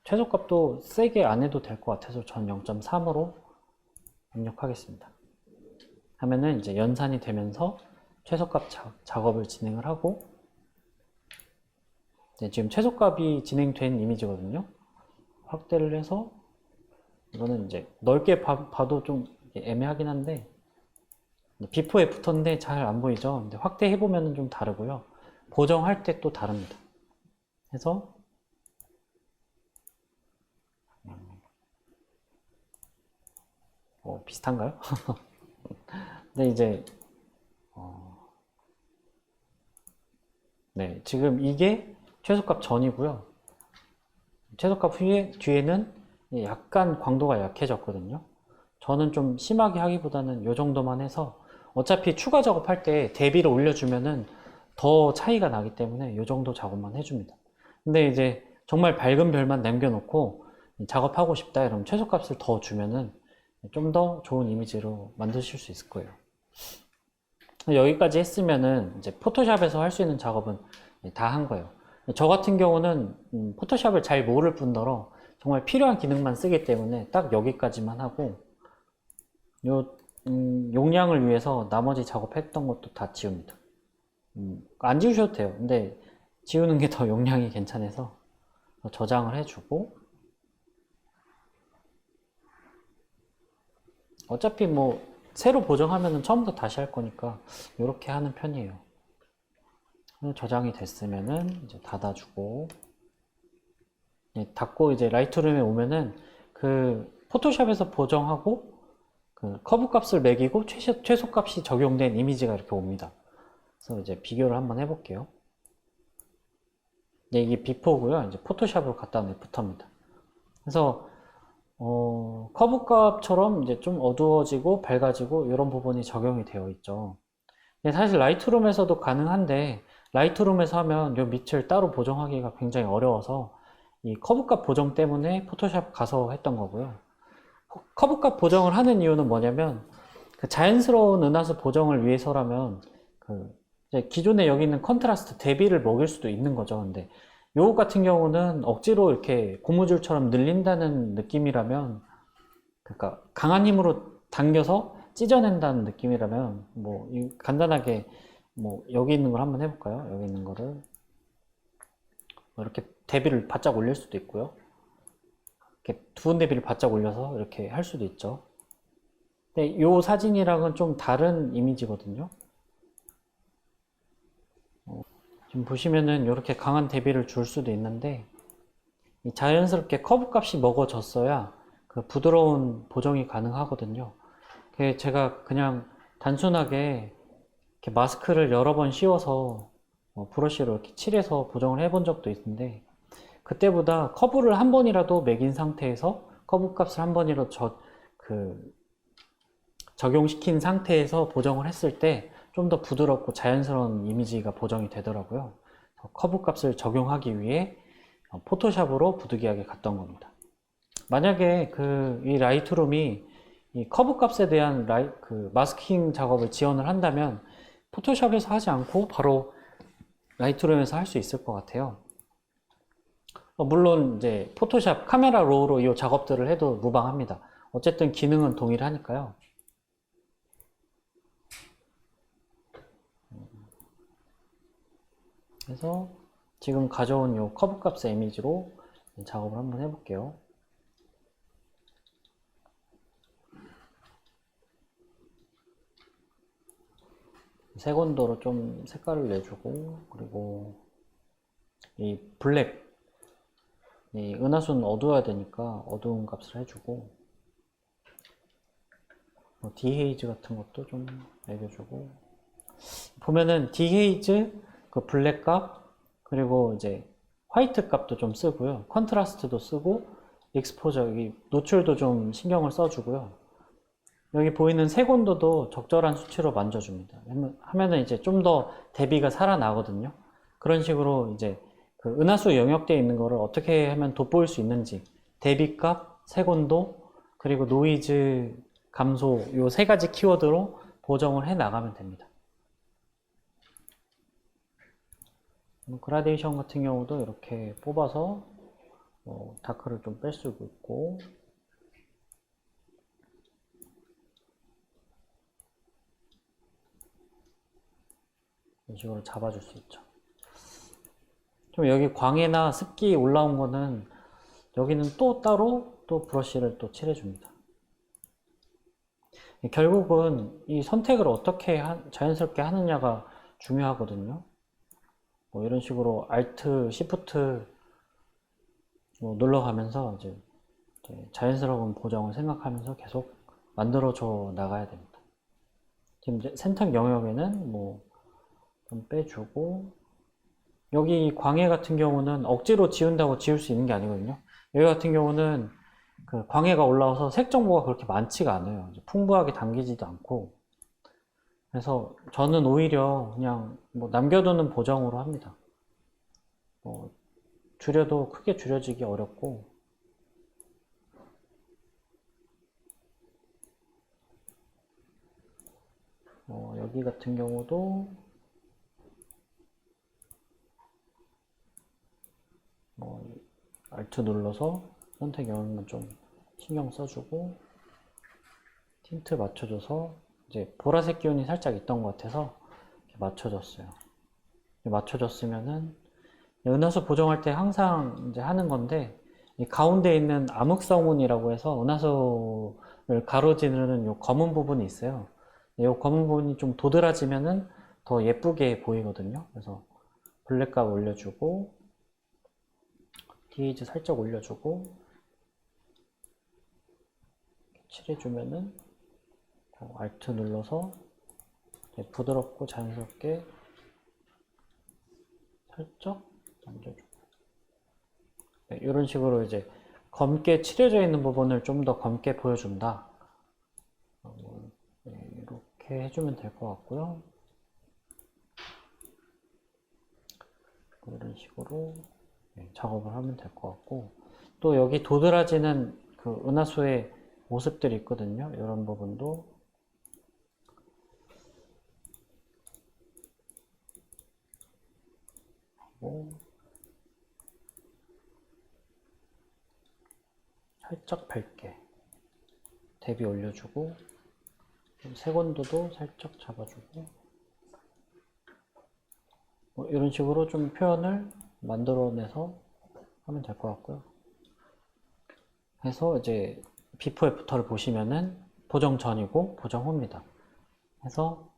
최소값도 세게 안 해도 될 것 같아서 전 0.3으로 입력하겠습니다. 하면은 이제 연산이 되면서 최소값 작업을 진행을 하고 지금 최소값이 진행된 이미지거든요. 확대를 해서 이거는 이제 넓게 봐도 좀 애매하긴 한데 비포 애프터인데 잘 안 보이죠. 근데 확대해 보면 좀 다르고요. 보정할 때 또 다릅니다. 해서 비슷한가요? 근데 이제 네, 지금 이게 최소값 전이고요. 최소값 뒤에는 약간 광도가 약해졌거든요. 저는 좀 심하게 하기보다는 이 정도만 해서 어차피 추가 작업할 때 대비를 올려주면은 더 차이가 나기 때문에 이 정도 작업만 해줍니다. 근데 이제 정말 밝은 별만 남겨놓고 작업하고 싶다 이러면 최소값을 더 주면은 좀 더 좋은 이미지로 만드실 수 있을 거예요. 여기까지 했으면은 이제 포토샵에서 할 수 있는 작업은 다 한 거예요. 저 같은 경우는 포토샵을 잘 모를 뿐더러 정말 필요한 기능만 쓰기 때문에 딱 여기까지만 하고 용량을 위해서 나머지 작업했던 것도 다 지웁니다. 안 지우셔도 돼요. 근데 지우는 게 더 용량이 괜찮아서 저장을 해주고 어차피 뭐 새로 보정하면 처음부터 다시 할 거니까 이렇게 하는 편이에요. 저장이 됐으면은 이제 닫아주고 닫고 이제 라이트룸에 오면은 포토샵에서 보정하고 커브 값을 매기고 최소 값이 적용된 이미지가 이렇게 옵니다. 그래서 이제 비교를 한번 해볼게요. 이게 비포고요. 이제 포토샵으로 갖다 놓은 애프터입니다. 그래서 커브 값처럼 이제 좀 어두워지고 밝아지고 이런 부분이 적용이 되어 있죠. 사실 라이트룸에서도 가능한데 라이트룸에서 하면 이 밑을 따로 보정하기가 굉장히 어려워서 이 커브값 보정 때문에 포토샵 가서 했던 거고요. 커브값 보정을 하는 이유는 뭐냐면 자연스러운 은하수 보정을 위해서라면 이제 기존에 여기 있는 컨트라스트 대비를 먹일 수도 있는 거죠. 근데 요거 같은 경우는 억지로 이렇게 고무줄처럼 늘린다는 느낌이라면 그러니까 강한 힘으로 당겨서 찢어낸다는 느낌이라면 뭐 간단하게 뭐 여기 있는 걸 한번 해볼까요? 여기 있는 거를 이렇게 대비를 바짝 올릴 수도 있고요. 이렇게 두분 대비를 바짝 올려서 이렇게 할 수도 있죠. 근데 이 사진이랑은 좀 다른 이미지거든요. 지금 보시면은 이렇게 강한 대비를 줄 수도 있는데 자연스럽게 커브 값이 먹어졌어야 그 부드러운 보정이 가능하거든요. 제가 그냥 단순하게 이렇게 마스크를 여러 번 씌워서 브러쉬로 이렇게 칠해서 보정을 해본 적도 있는데 그때보다 커브를 한 번이라도 매긴 상태에서 커브 값을 한 번이라도 적용시킨 상태에서 보정을 했을 때 좀 더 부드럽고 자연스러운 이미지가 보정이 되더라고요. 커브 값을 적용하기 위해 포토샵으로 부득이하게 갔던 겁니다. 만약에 이 라이트룸이 이 커브 값에 대한 마스킹 작업을 지원을 한다면 포토샵에서 하지 않고 바로 라이트룸에서 할 수 있을 것 같아요. 물론 이제 포토샵 카메라 로우로 이 작업들을 해도 무방합니다. 어쨌든 기능은 동일하니까요. 그래서 지금 가져온 이 커브 값의 이미지로 작업을 한번 해볼게요. 색온도로 좀 색깔을 내주고, 그리고 이 블랙, 이 은하수는 어두워야 되니까 어두운 값을 해주고, 디헤이즈 같은 것도 좀 매겨주고, 보면은 디헤이즈, 그 블랙 값, 그리고 이제 화이트 값도 좀 쓰고요. 컨트라스트도 쓰고, 익스포저, 여기 노출도 좀 신경을 써주고요. 여기 보이는 색온도도 적절한 수치로 만져줍니다. 하면은 이제 좀 더 대비가 살아나거든요. 그런 식으로 이제 그 은하수 영역대에 있는 거를 어떻게 하면 돋보일 수 있는지, 대비값, 색온도, 그리고 노이즈 감소, 요 세 가지 키워드로 보정을 해 나가면 됩니다. 그라데이션 같은 경우도 이렇게 뽑아서 다크를 좀 뺄 수도 있고, 이런 식으로 잡아줄 수 있죠. 좀 여기 광해나 습기 올라온 거는 여기는 또 따로 또 브러쉬를 또 칠해줍니다. 결국은 이 선택을 어떻게 자연스럽게 하느냐가 중요하거든요. 이런 식으로 Alt, Shift 눌러가면서 이제 자연스러운 보정을 생각하면서 계속 만들어줘 나가야 됩니다. 지금 이제 센터 영역에는 좀 빼주고, 여기 광해 같은 경우는 억지로 지운다고 지울 수 있는 게 아니거든요. 여기 같은 경우는 그 광해가 올라와서 색 정보가 그렇게 많지가 않아요. 풍부하게 담기지도 않고. 그래서 저는 오히려 그냥 남겨두는 보정으로 합니다. 줄여도 크게 줄여지기 어렵고, 여기 같은 경우도 Alt 눌러서 선택 영역만 좀 신경 써주고, 틴트 맞춰줘서 이제 보라색 기운이 살짝 있던 것 같아서 이렇게 맞춰줬어요. 맞춰줬으면은 은하수 보정할 때 항상 이제 하는 건데, 이 가운데 있는 암흑성운이라고 해서 은하수를 가로지르는 요 검은 부분이 있어요. 이 검은 부분이 좀 도드라지면은 더 예쁘게 보이거든요. 그래서 블랙값 올려주고, 디에이지 살짝 올려주고, 칠해주면은 Alt 눌러서 부드럽고 자연스럽게 살짝 남겨주고, 이런 식으로 이제 검게 칠해져 있는 부분을 좀 더 검게 보여준다. 이렇게 해주면 될 것 같고요. 이런 식으로 작업을 하면 될 것 같고, 또 여기 도드라지는 그 은하수의 모습들이 있거든요. 이런 부분도 하고, 살짝 밝게 대비 올려주고, 색온도도 살짝 잡아주고, 이런 식으로 좀 표현을 만들어내서 하면 될 것 같고요. 해서 이제 비포 애프터를 보시면은 보정 전이고 보정 후입니다. 그래서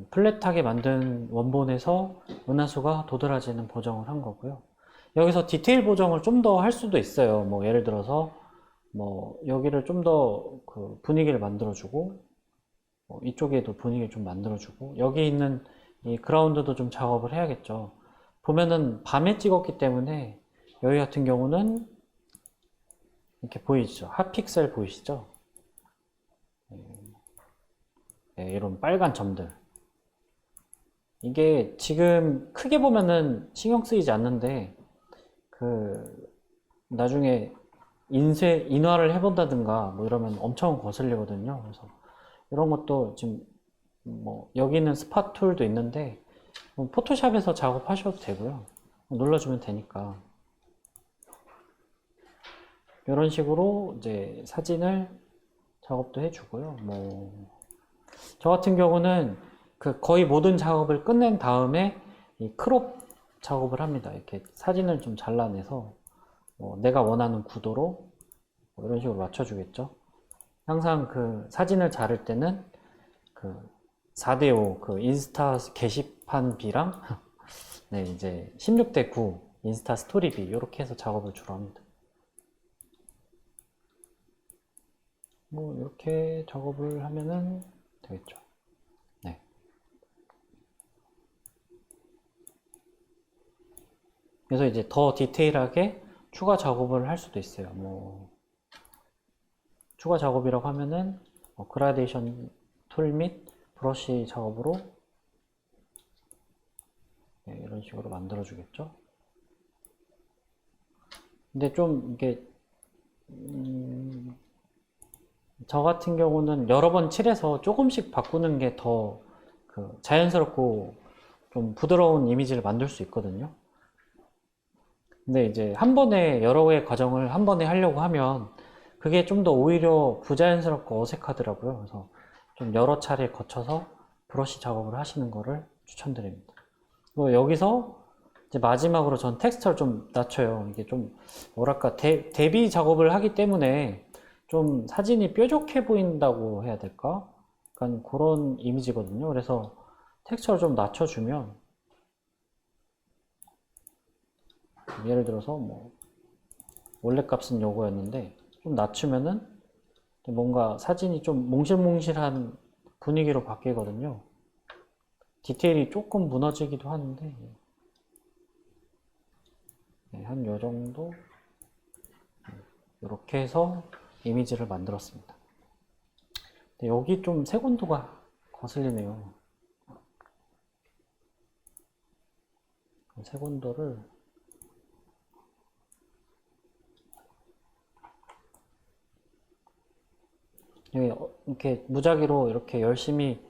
플랫하게 만든 원본에서 은하수가 도드라지는 보정을 한 거고요. 여기서 디테일 보정을 좀 더 할 수도 있어요. 뭐 예를 들어서 뭐 여기를 좀 더 그 분위기를 만들어주고 이쪽에도 분위기를 좀 만들어주고 여기 있는 이 그라운드도 좀 작업을 해야겠죠. 보면은 밤에 찍었기 때문에 여기 같은 경우는 이렇게 보이시죠? 핫픽셀 보이시죠? 네, 이런 빨간 점들. 이게 지금 크게 보면은 신경 쓰이지 않는데 그 나중에 인화를 해본다든가 뭐 이러면 엄청 거슬리거든요. 그래서 이런 것도 지금 뭐 여기는 스팟 툴도 있는데 포토샵에서 작업하셔도 되고요. 눌러주면 되니까 이런 식으로 이제 사진을 작업도 해주고요. 뭐 저 같은 경우는 그 거의 모든 작업을 끝낸 다음에 이 크롭 작업을 합니다. 이렇게 사진을 좀 잘라내서 내가 원하는 구도로 이런 식으로 맞춰주겠죠. 항상 그 사진을 자를 때는 그 4대5 그 인스타 게시판비랑 네, 이제 16대9 인스타 스토리비 이렇게 해서 작업을 주로 합니다. 뭐 이렇게 작업을 하면은 되겠죠. 네. 그래서 이제 더 디테일하게 추가 작업을 할 수도 있어요. 뭐 추가 작업이라고 하면은 그라데이션 툴 및 브러쉬 작업으로 네, 이런 식으로 만들어 주겠죠. 근데 좀 이게 저 같은 경우는 여러 번 칠해서 조금씩 바꾸는 게 더 그 자연스럽고 좀 부드러운 이미지를 만들 수 있거든요. 근데 이제 한 번에 여러 개의 과정을 한 번에 하려고 하면 그게 좀 더 오히려 부자연스럽고 어색하더라고요. 그래서 좀 여러 차례 거쳐서 브러쉬 작업을 하시는 거를 추천드립니다. 그리고 여기서 이제 마지막으로 전 텍스처를 좀 낮춰요. 이게 좀 뭐랄까 대비 작업을 하기 때문에 좀 사진이 뾰족해 보인다고 해야 될까? 약간 그런 이미지거든요. 그래서 텍스처를 좀 낮춰주면 예를 들어서 뭐 원래 값은 요거였는데 좀 낮추면은 뭔가 사진이 좀 몽실몽실한 분위기로 바뀌거든요. 디테일이 조금 무너지기도 하는데 네, 한 요 정도 이렇게 해서 이미지를 만들었습니다. 여기 좀 색온도가 거슬리네요. 색온도를 이렇게 무작위로 이렇게 열심히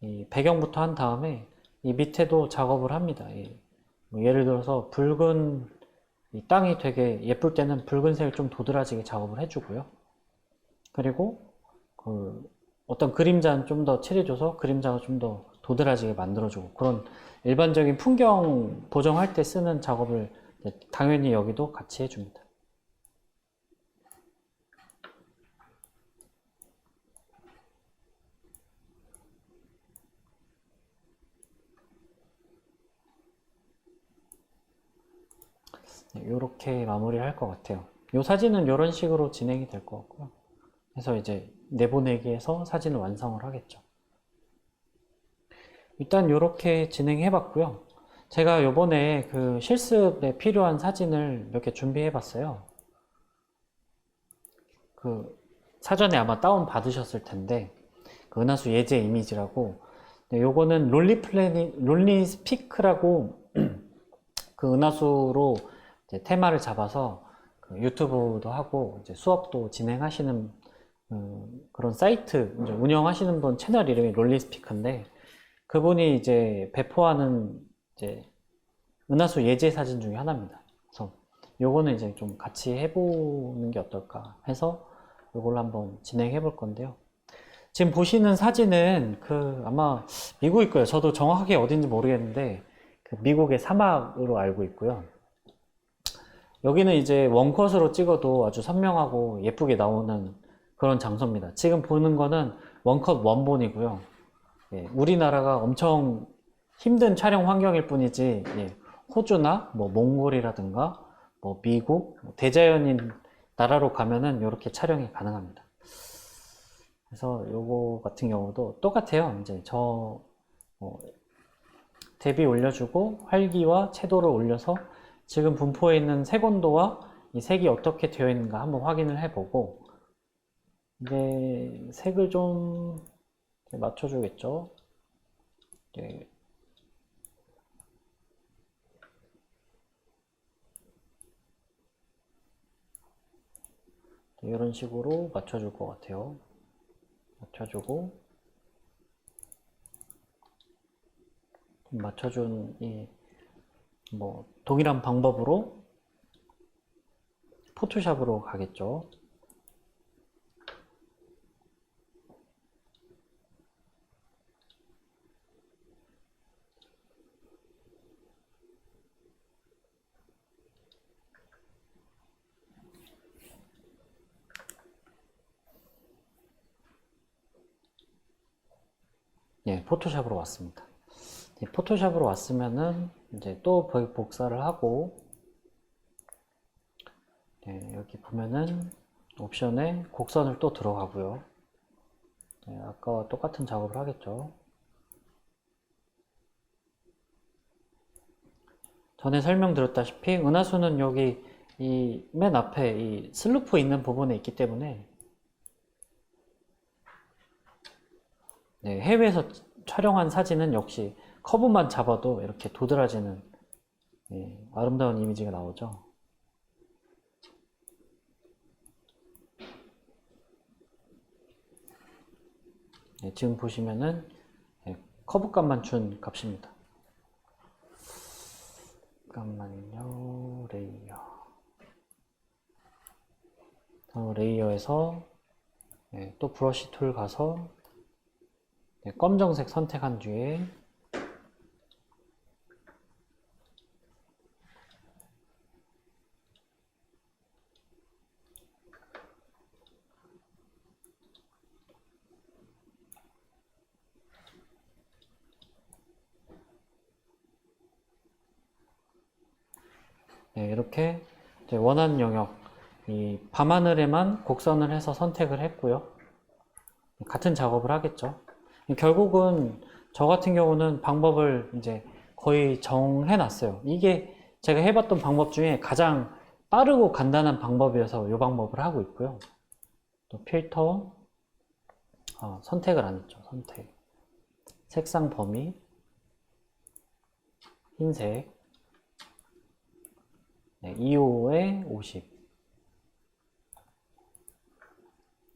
이 배경부터 한 다음에 이 밑에도 작업을 합니다. 뭐 예를 들어서 붉은 이 땅이 되게 예쁠 때는 붉은색을 좀 도드라지게 작업을 해주고요. 그리고 그 어떤 그림자는 좀 더 칠해줘서 그림자가 좀 더 도드라지게 만들어주고 그런 일반적인 풍경 보정할 때 쓰는 작업을 당연히 여기도 같이 해줍니다. 이렇게 마무리를 할 것 같아요. 이 사진은 이런 식으로 진행이 될 것 같고요. 그래서 이제 내보내기에서 사진을 완성을 하겠죠. 일단 이렇게 진행해 봤고요. 제가 요번에 그 실습에 필요한 사진을 몇 개 준비해 봤어요. 그 사전에 아마 다운 받으셨을 텐데 그 은하수 예제 이미지라고 요거는 롤리 스피크라고 그 은하수로 이제 테마를 잡아서 그 유튜브도 하고 이제 수업도 진행하시는 그런 사이트 운영하시는 분 채널 이름이 롤리스피크인데 그분이 이제 배포하는 이제 은하수 예제 사진 중에 하나입니다. 그래서 요거는 이제 좀 같이 해보는 게 어떨까 해서 요걸 한번 진행해 볼 건데요. 지금 보시는 사진은 그 아마 미국일 거예요. 저도 정확하게 어딘지 모르겠는데 그 미국의 사막으로 알고 있고요. 여기는 이제 원컷으로 찍어도 아주 선명하고 예쁘게 나오는 그런 장소입니다. 지금 보는 거는 원컷 원본이고요. 예, 우리나라가 엄청 힘든 촬영 환경일 뿐이지, 예, 호주나 뭐 몽골이라든가 뭐 미국, 뭐 대자연인 나라로 가면은 이렇게 촬영이 가능합니다. 그래서 요거 같은 경우도 똑같아요. 이제 대비 올려주고 활기와 채도를 올려서 지금 분포에 있는 색온도와 이 색이 어떻게 되어 있는가 한번 확인을 해보고, 이제 색을 좀 맞춰주겠죠. 네. 이런 식으로 맞춰줄 것 같아요. 맞춰주고, 맞춰준 이 뭐 동일한 방법으로 포토샵으로 가겠죠. 예, 포토샵으로 왔습니다. 예, 포토샵으로 왔으면은 이제 또 복사를 하고, 예, 여기 보면은 옵션에 곡선을 또 들어가고요. 예, 아까와 똑같은 작업을 하겠죠. 전에 설명드렸다시피 은하수는 여기 이 맨 앞에 이 슬루프 있는 부분에 있기 때문에, 네, 해외에서 촬영한 사진은 역시 커브만 잡아도 이렇게 도드라지는, 예, 아름다운 이미지가 나오죠. 예, 지금 보시면은, 예, 커브값만 준 값입니다. 잠깐만요. 레이어에서, 예, 또 브러쉬 툴 가서, 예, 검정색 선택한 뒤에 네, 이렇게 원하는 영역, 이 밤하늘에만 곡선을 해서 선택을 했고요. 같은 작업을 하겠죠. 결국은 저 같은 경우는 방법을 이제 거의 정해 놨어요. 이게 제가 해봤던 방법 중에 가장 빠르고 간단한 방법이어서 이 방법을 하고 있고요. 또 필터, 선택을 안 했죠. 선택, 색상 범위, 흰색, 네, 2호에 50.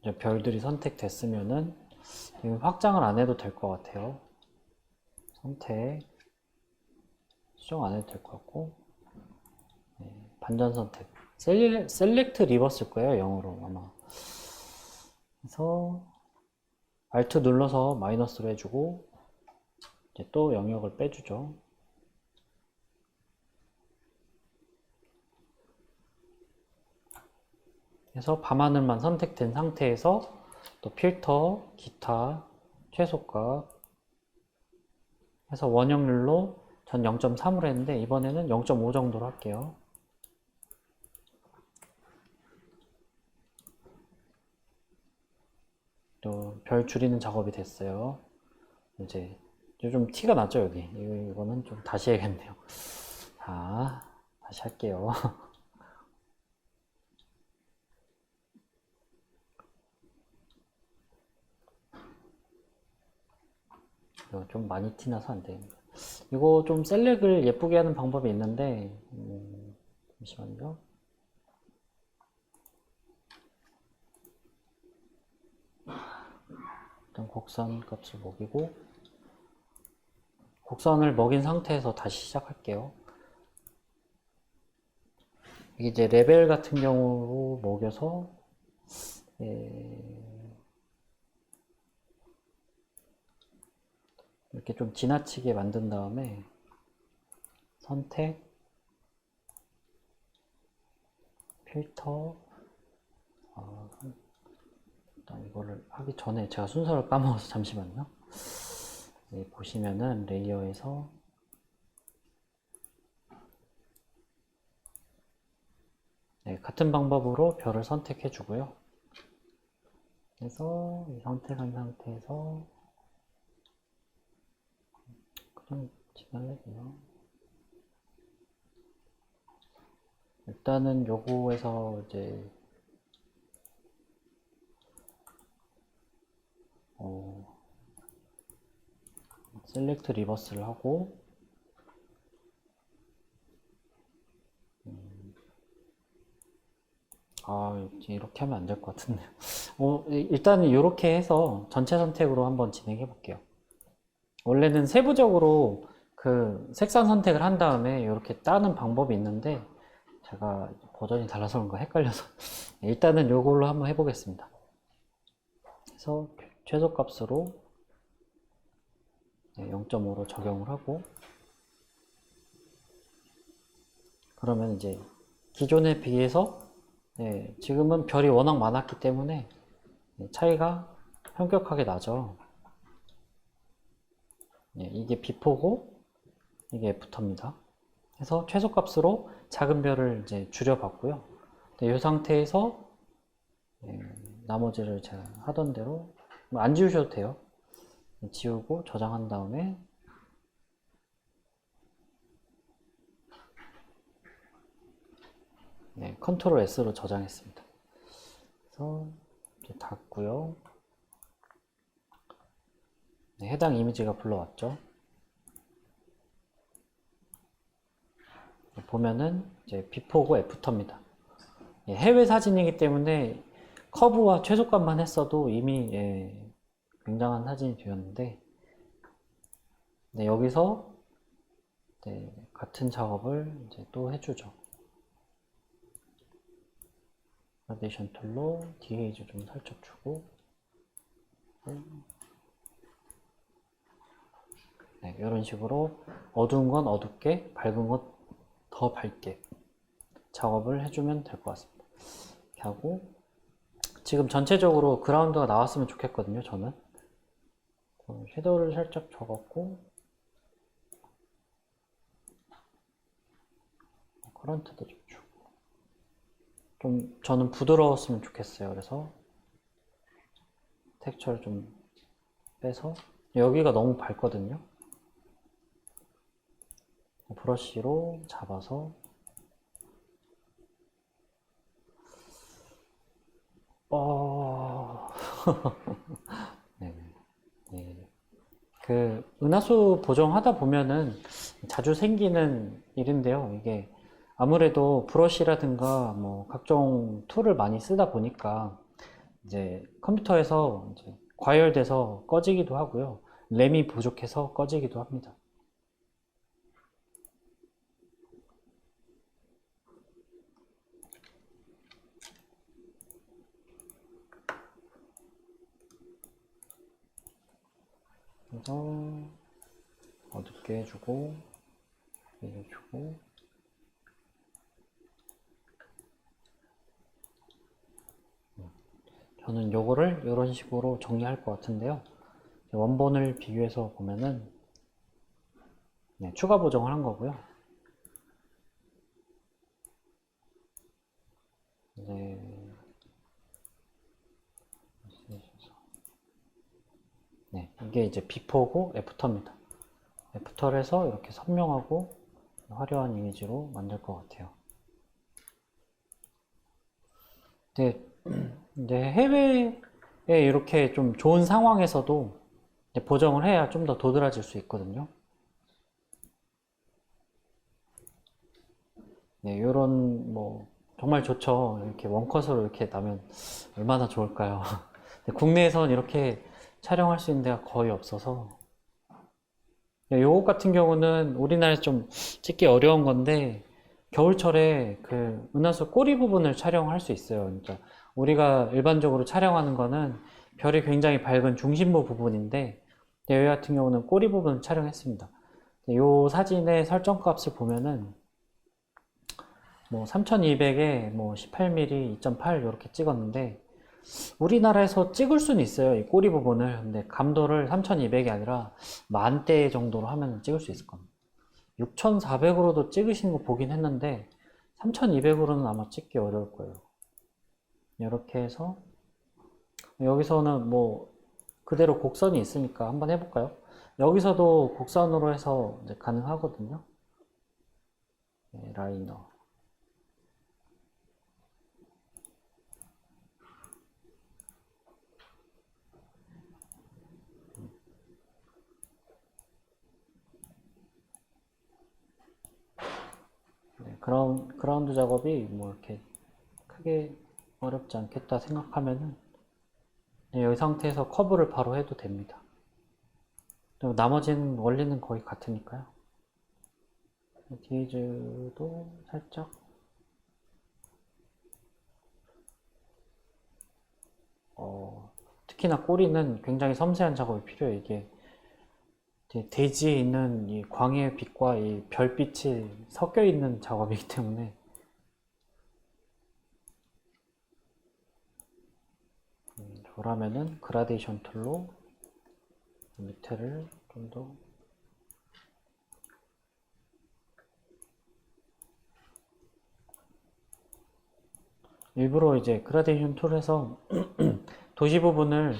이제 별들이 선택됐으면은 확장을 안 해도 될 것 같아요. 선택, 수정 안 해도 될 것 같고, 네, 반전 선택. 셀렉트 리버스일 거예요, 영어로 아마. 그래서 Alt 눌러서 마이너스로 해주고, 이제 또 영역을 빼주죠. 그래서 밤하늘만 선택된 상태에서 또 필터, 기타, 최소값 해서 원형률로 전 0.3으로 했는데 이번에는 0.5 정도로 할게요. 또 별 줄이는 작업이 됐어요. 이제 좀 티가 나죠, 여기. 이거는 좀 다시 해야겠네요. 자, 다시 할게요. 이거 좀 많이 티나서 안 되겠네요. 이거 좀 셀렉을 예쁘게 하는 방법이 있는데, 잠시만요. 일단 곡선 값을 먹이고, 곡선을 먹인 상태에서 다시 시작할게요. 이게 이제 레벨 같은 경우로 먹여서, 이렇게 좀 지나치게 만든 다음에 선택, 필터, 일단 이거를 하기 전에 제가 순서를 까먹어서 잠시만요. 네, 보시면은 레이어에서 네, 같은 방법으로 별을 선택해 주고요. 그래서 이 선택한 상태에서 그냥 지나갈게요. 일단은 요거에서 이제 셀렉트 리버스를 하고 이렇게 하면 안 될 것 같은데요. 일단은 이렇게 해서 전체 선택으로 한번 진행해 볼게요. 원래는 세부적으로 그 색상 선택을 한 다음에 이렇게 따는 방법이 있는데 제가 버전이 달라서 그런가 헷갈려서 일단은 이걸로 한번 해보겠습니다. 그래서 최소값으로 0.5로 적용을 하고 그러면 이제 기존에 비해서 지금은 별이 워낙 많았기 때문에 차이가 현격하게 나죠. 이게 비포고 이게 애프터입니다. 그래서 최소값으로 작은 별을 이제 줄여봤고요. 이 상태에서 나머지를 제가 하던 대로 안 지우셔도 돼요. 지우고 저장한 다음에 컨트롤 S로 저장했습니다. 그래서 이제 닫고요. 해당 이미지가 불러왔죠. 보면은 이제 비포고 애프터입니다. 해외 사진이기 때문에 커브와 최소값만 했어도 이미 굉장한 사진이 되었는데 여기서 같은 작업을 이제 또 해주죠. 그라데이션 툴로 디에이즈 좀 살짝 주고 이런 식으로 어두운 건 어둡게 밝은 것 더 밝게 작업을 해주면 될 것 같습니다. 이렇게 하고 지금 전체적으로 그라운드가 나왔으면 좋겠거든요. 저는 섀도우를 살짝 줘갖고 커런트도 좀 주고 좀 저는 부드러웠으면 좋겠어요. 그래서 텍스처를 좀 빼서 여기가 너무 밝거든요. 브러쉬로 잡아서 네. 그 은하수 보정하다 보면은 자주 생기는 일인데요. 이게 아무래도 브러쉬라든가 뭐 각종 툴을 많이 쓰다 보니까 이제 컴퓨터에서 이제 과열돼서 꺼지기도 하고요. 램이 부족해서 꺼지기도 합니다. 그래서 어둡게 해주고 해주고 저는 요거를 이런 식으로 정리할 것 같은데요. 원본을 비교해서 보면은 추가 보정을 한 거고요. 이게 이제 비포고 애프터입니다. 애프터를 해서 이렇게 선명하고 화려한 이미지로 만들 것 같아요. 이제 해외에 이렇게 좀 좋은 상황에서도 보정을 해야 좀 더 도드라질 수 있거든요. 요런 뭐 정말 좋죠. 이렇게 원컷으로 이렇게 나면 얼마나 좋을까요? 국내에선 이렇게 촬영할 수 있는 데가 거의 없어서 요것 같은 경우는 우리나라에서 좀 찍기 어려운 건데 겨울철에 그 은하수 꼬리 부분을 촬영할 수 있어요. 그러니까 우리가 일반적으로 촬영하는 거는 별이 굉장히 밝은 중심부 부분인데 여기 같은 경우는 꼬리 부분을 촬영했습니다. 요 사진의 설정 값을 보면은 뭐 3200에 뭐 18mm 2.8 이렇게 찍었는데 우리나라에서 찍을 수는 있어요. 이 꼬리 부분을. 근데 감도를 3200이 아니라 10,000대 정도로 하면 찍을 수 있을 겁니다. 6400으로도 찍으시는 거 보긴 했는데 3200으로는 아마 찍기 어려울 거예요. 이렇게 해서 여기서는 뭐 그대로 곡선이 있으니까 한번 해볼까요? 여기서도 곡선으로 해서 이제 가능하거든요. 네, 라이너. 네, 그라운드 작업이 뭐 이렇게 크게 어렵지 않겠다 생각하면은 네, 이 상태에서 커브를 바로 해도 됩니다. 그리고 나머지는 원리는 거의 같으니까요. 디에이즈도 살짝 특히나 꼬리는 굉장히 섬세한 작업이 필요해요. 이게 대지에 있는 이 광해의 빛과 이 별빛이 섞여 있는 작업이기 때문에 저라면은 그라데이션 툴로 밑에를 좀 더 일부러 이제 그라데이션 툴에서 도시 부분을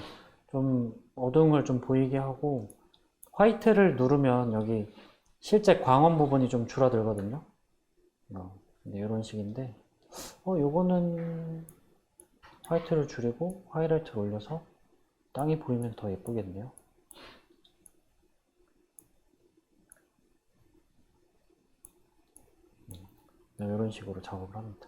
좀 어두운 걸 좀 보이게 하고 화이트를 누르면 여기 실제 광원 부분이 좀 줄어들거든요. 네, 이런 식인데 요거는 화이트를 줄이고 하이라이트를 올려서 땅이 보이면 더 예쁘겠네요. 네, 이런 식으로 작업을 합니다.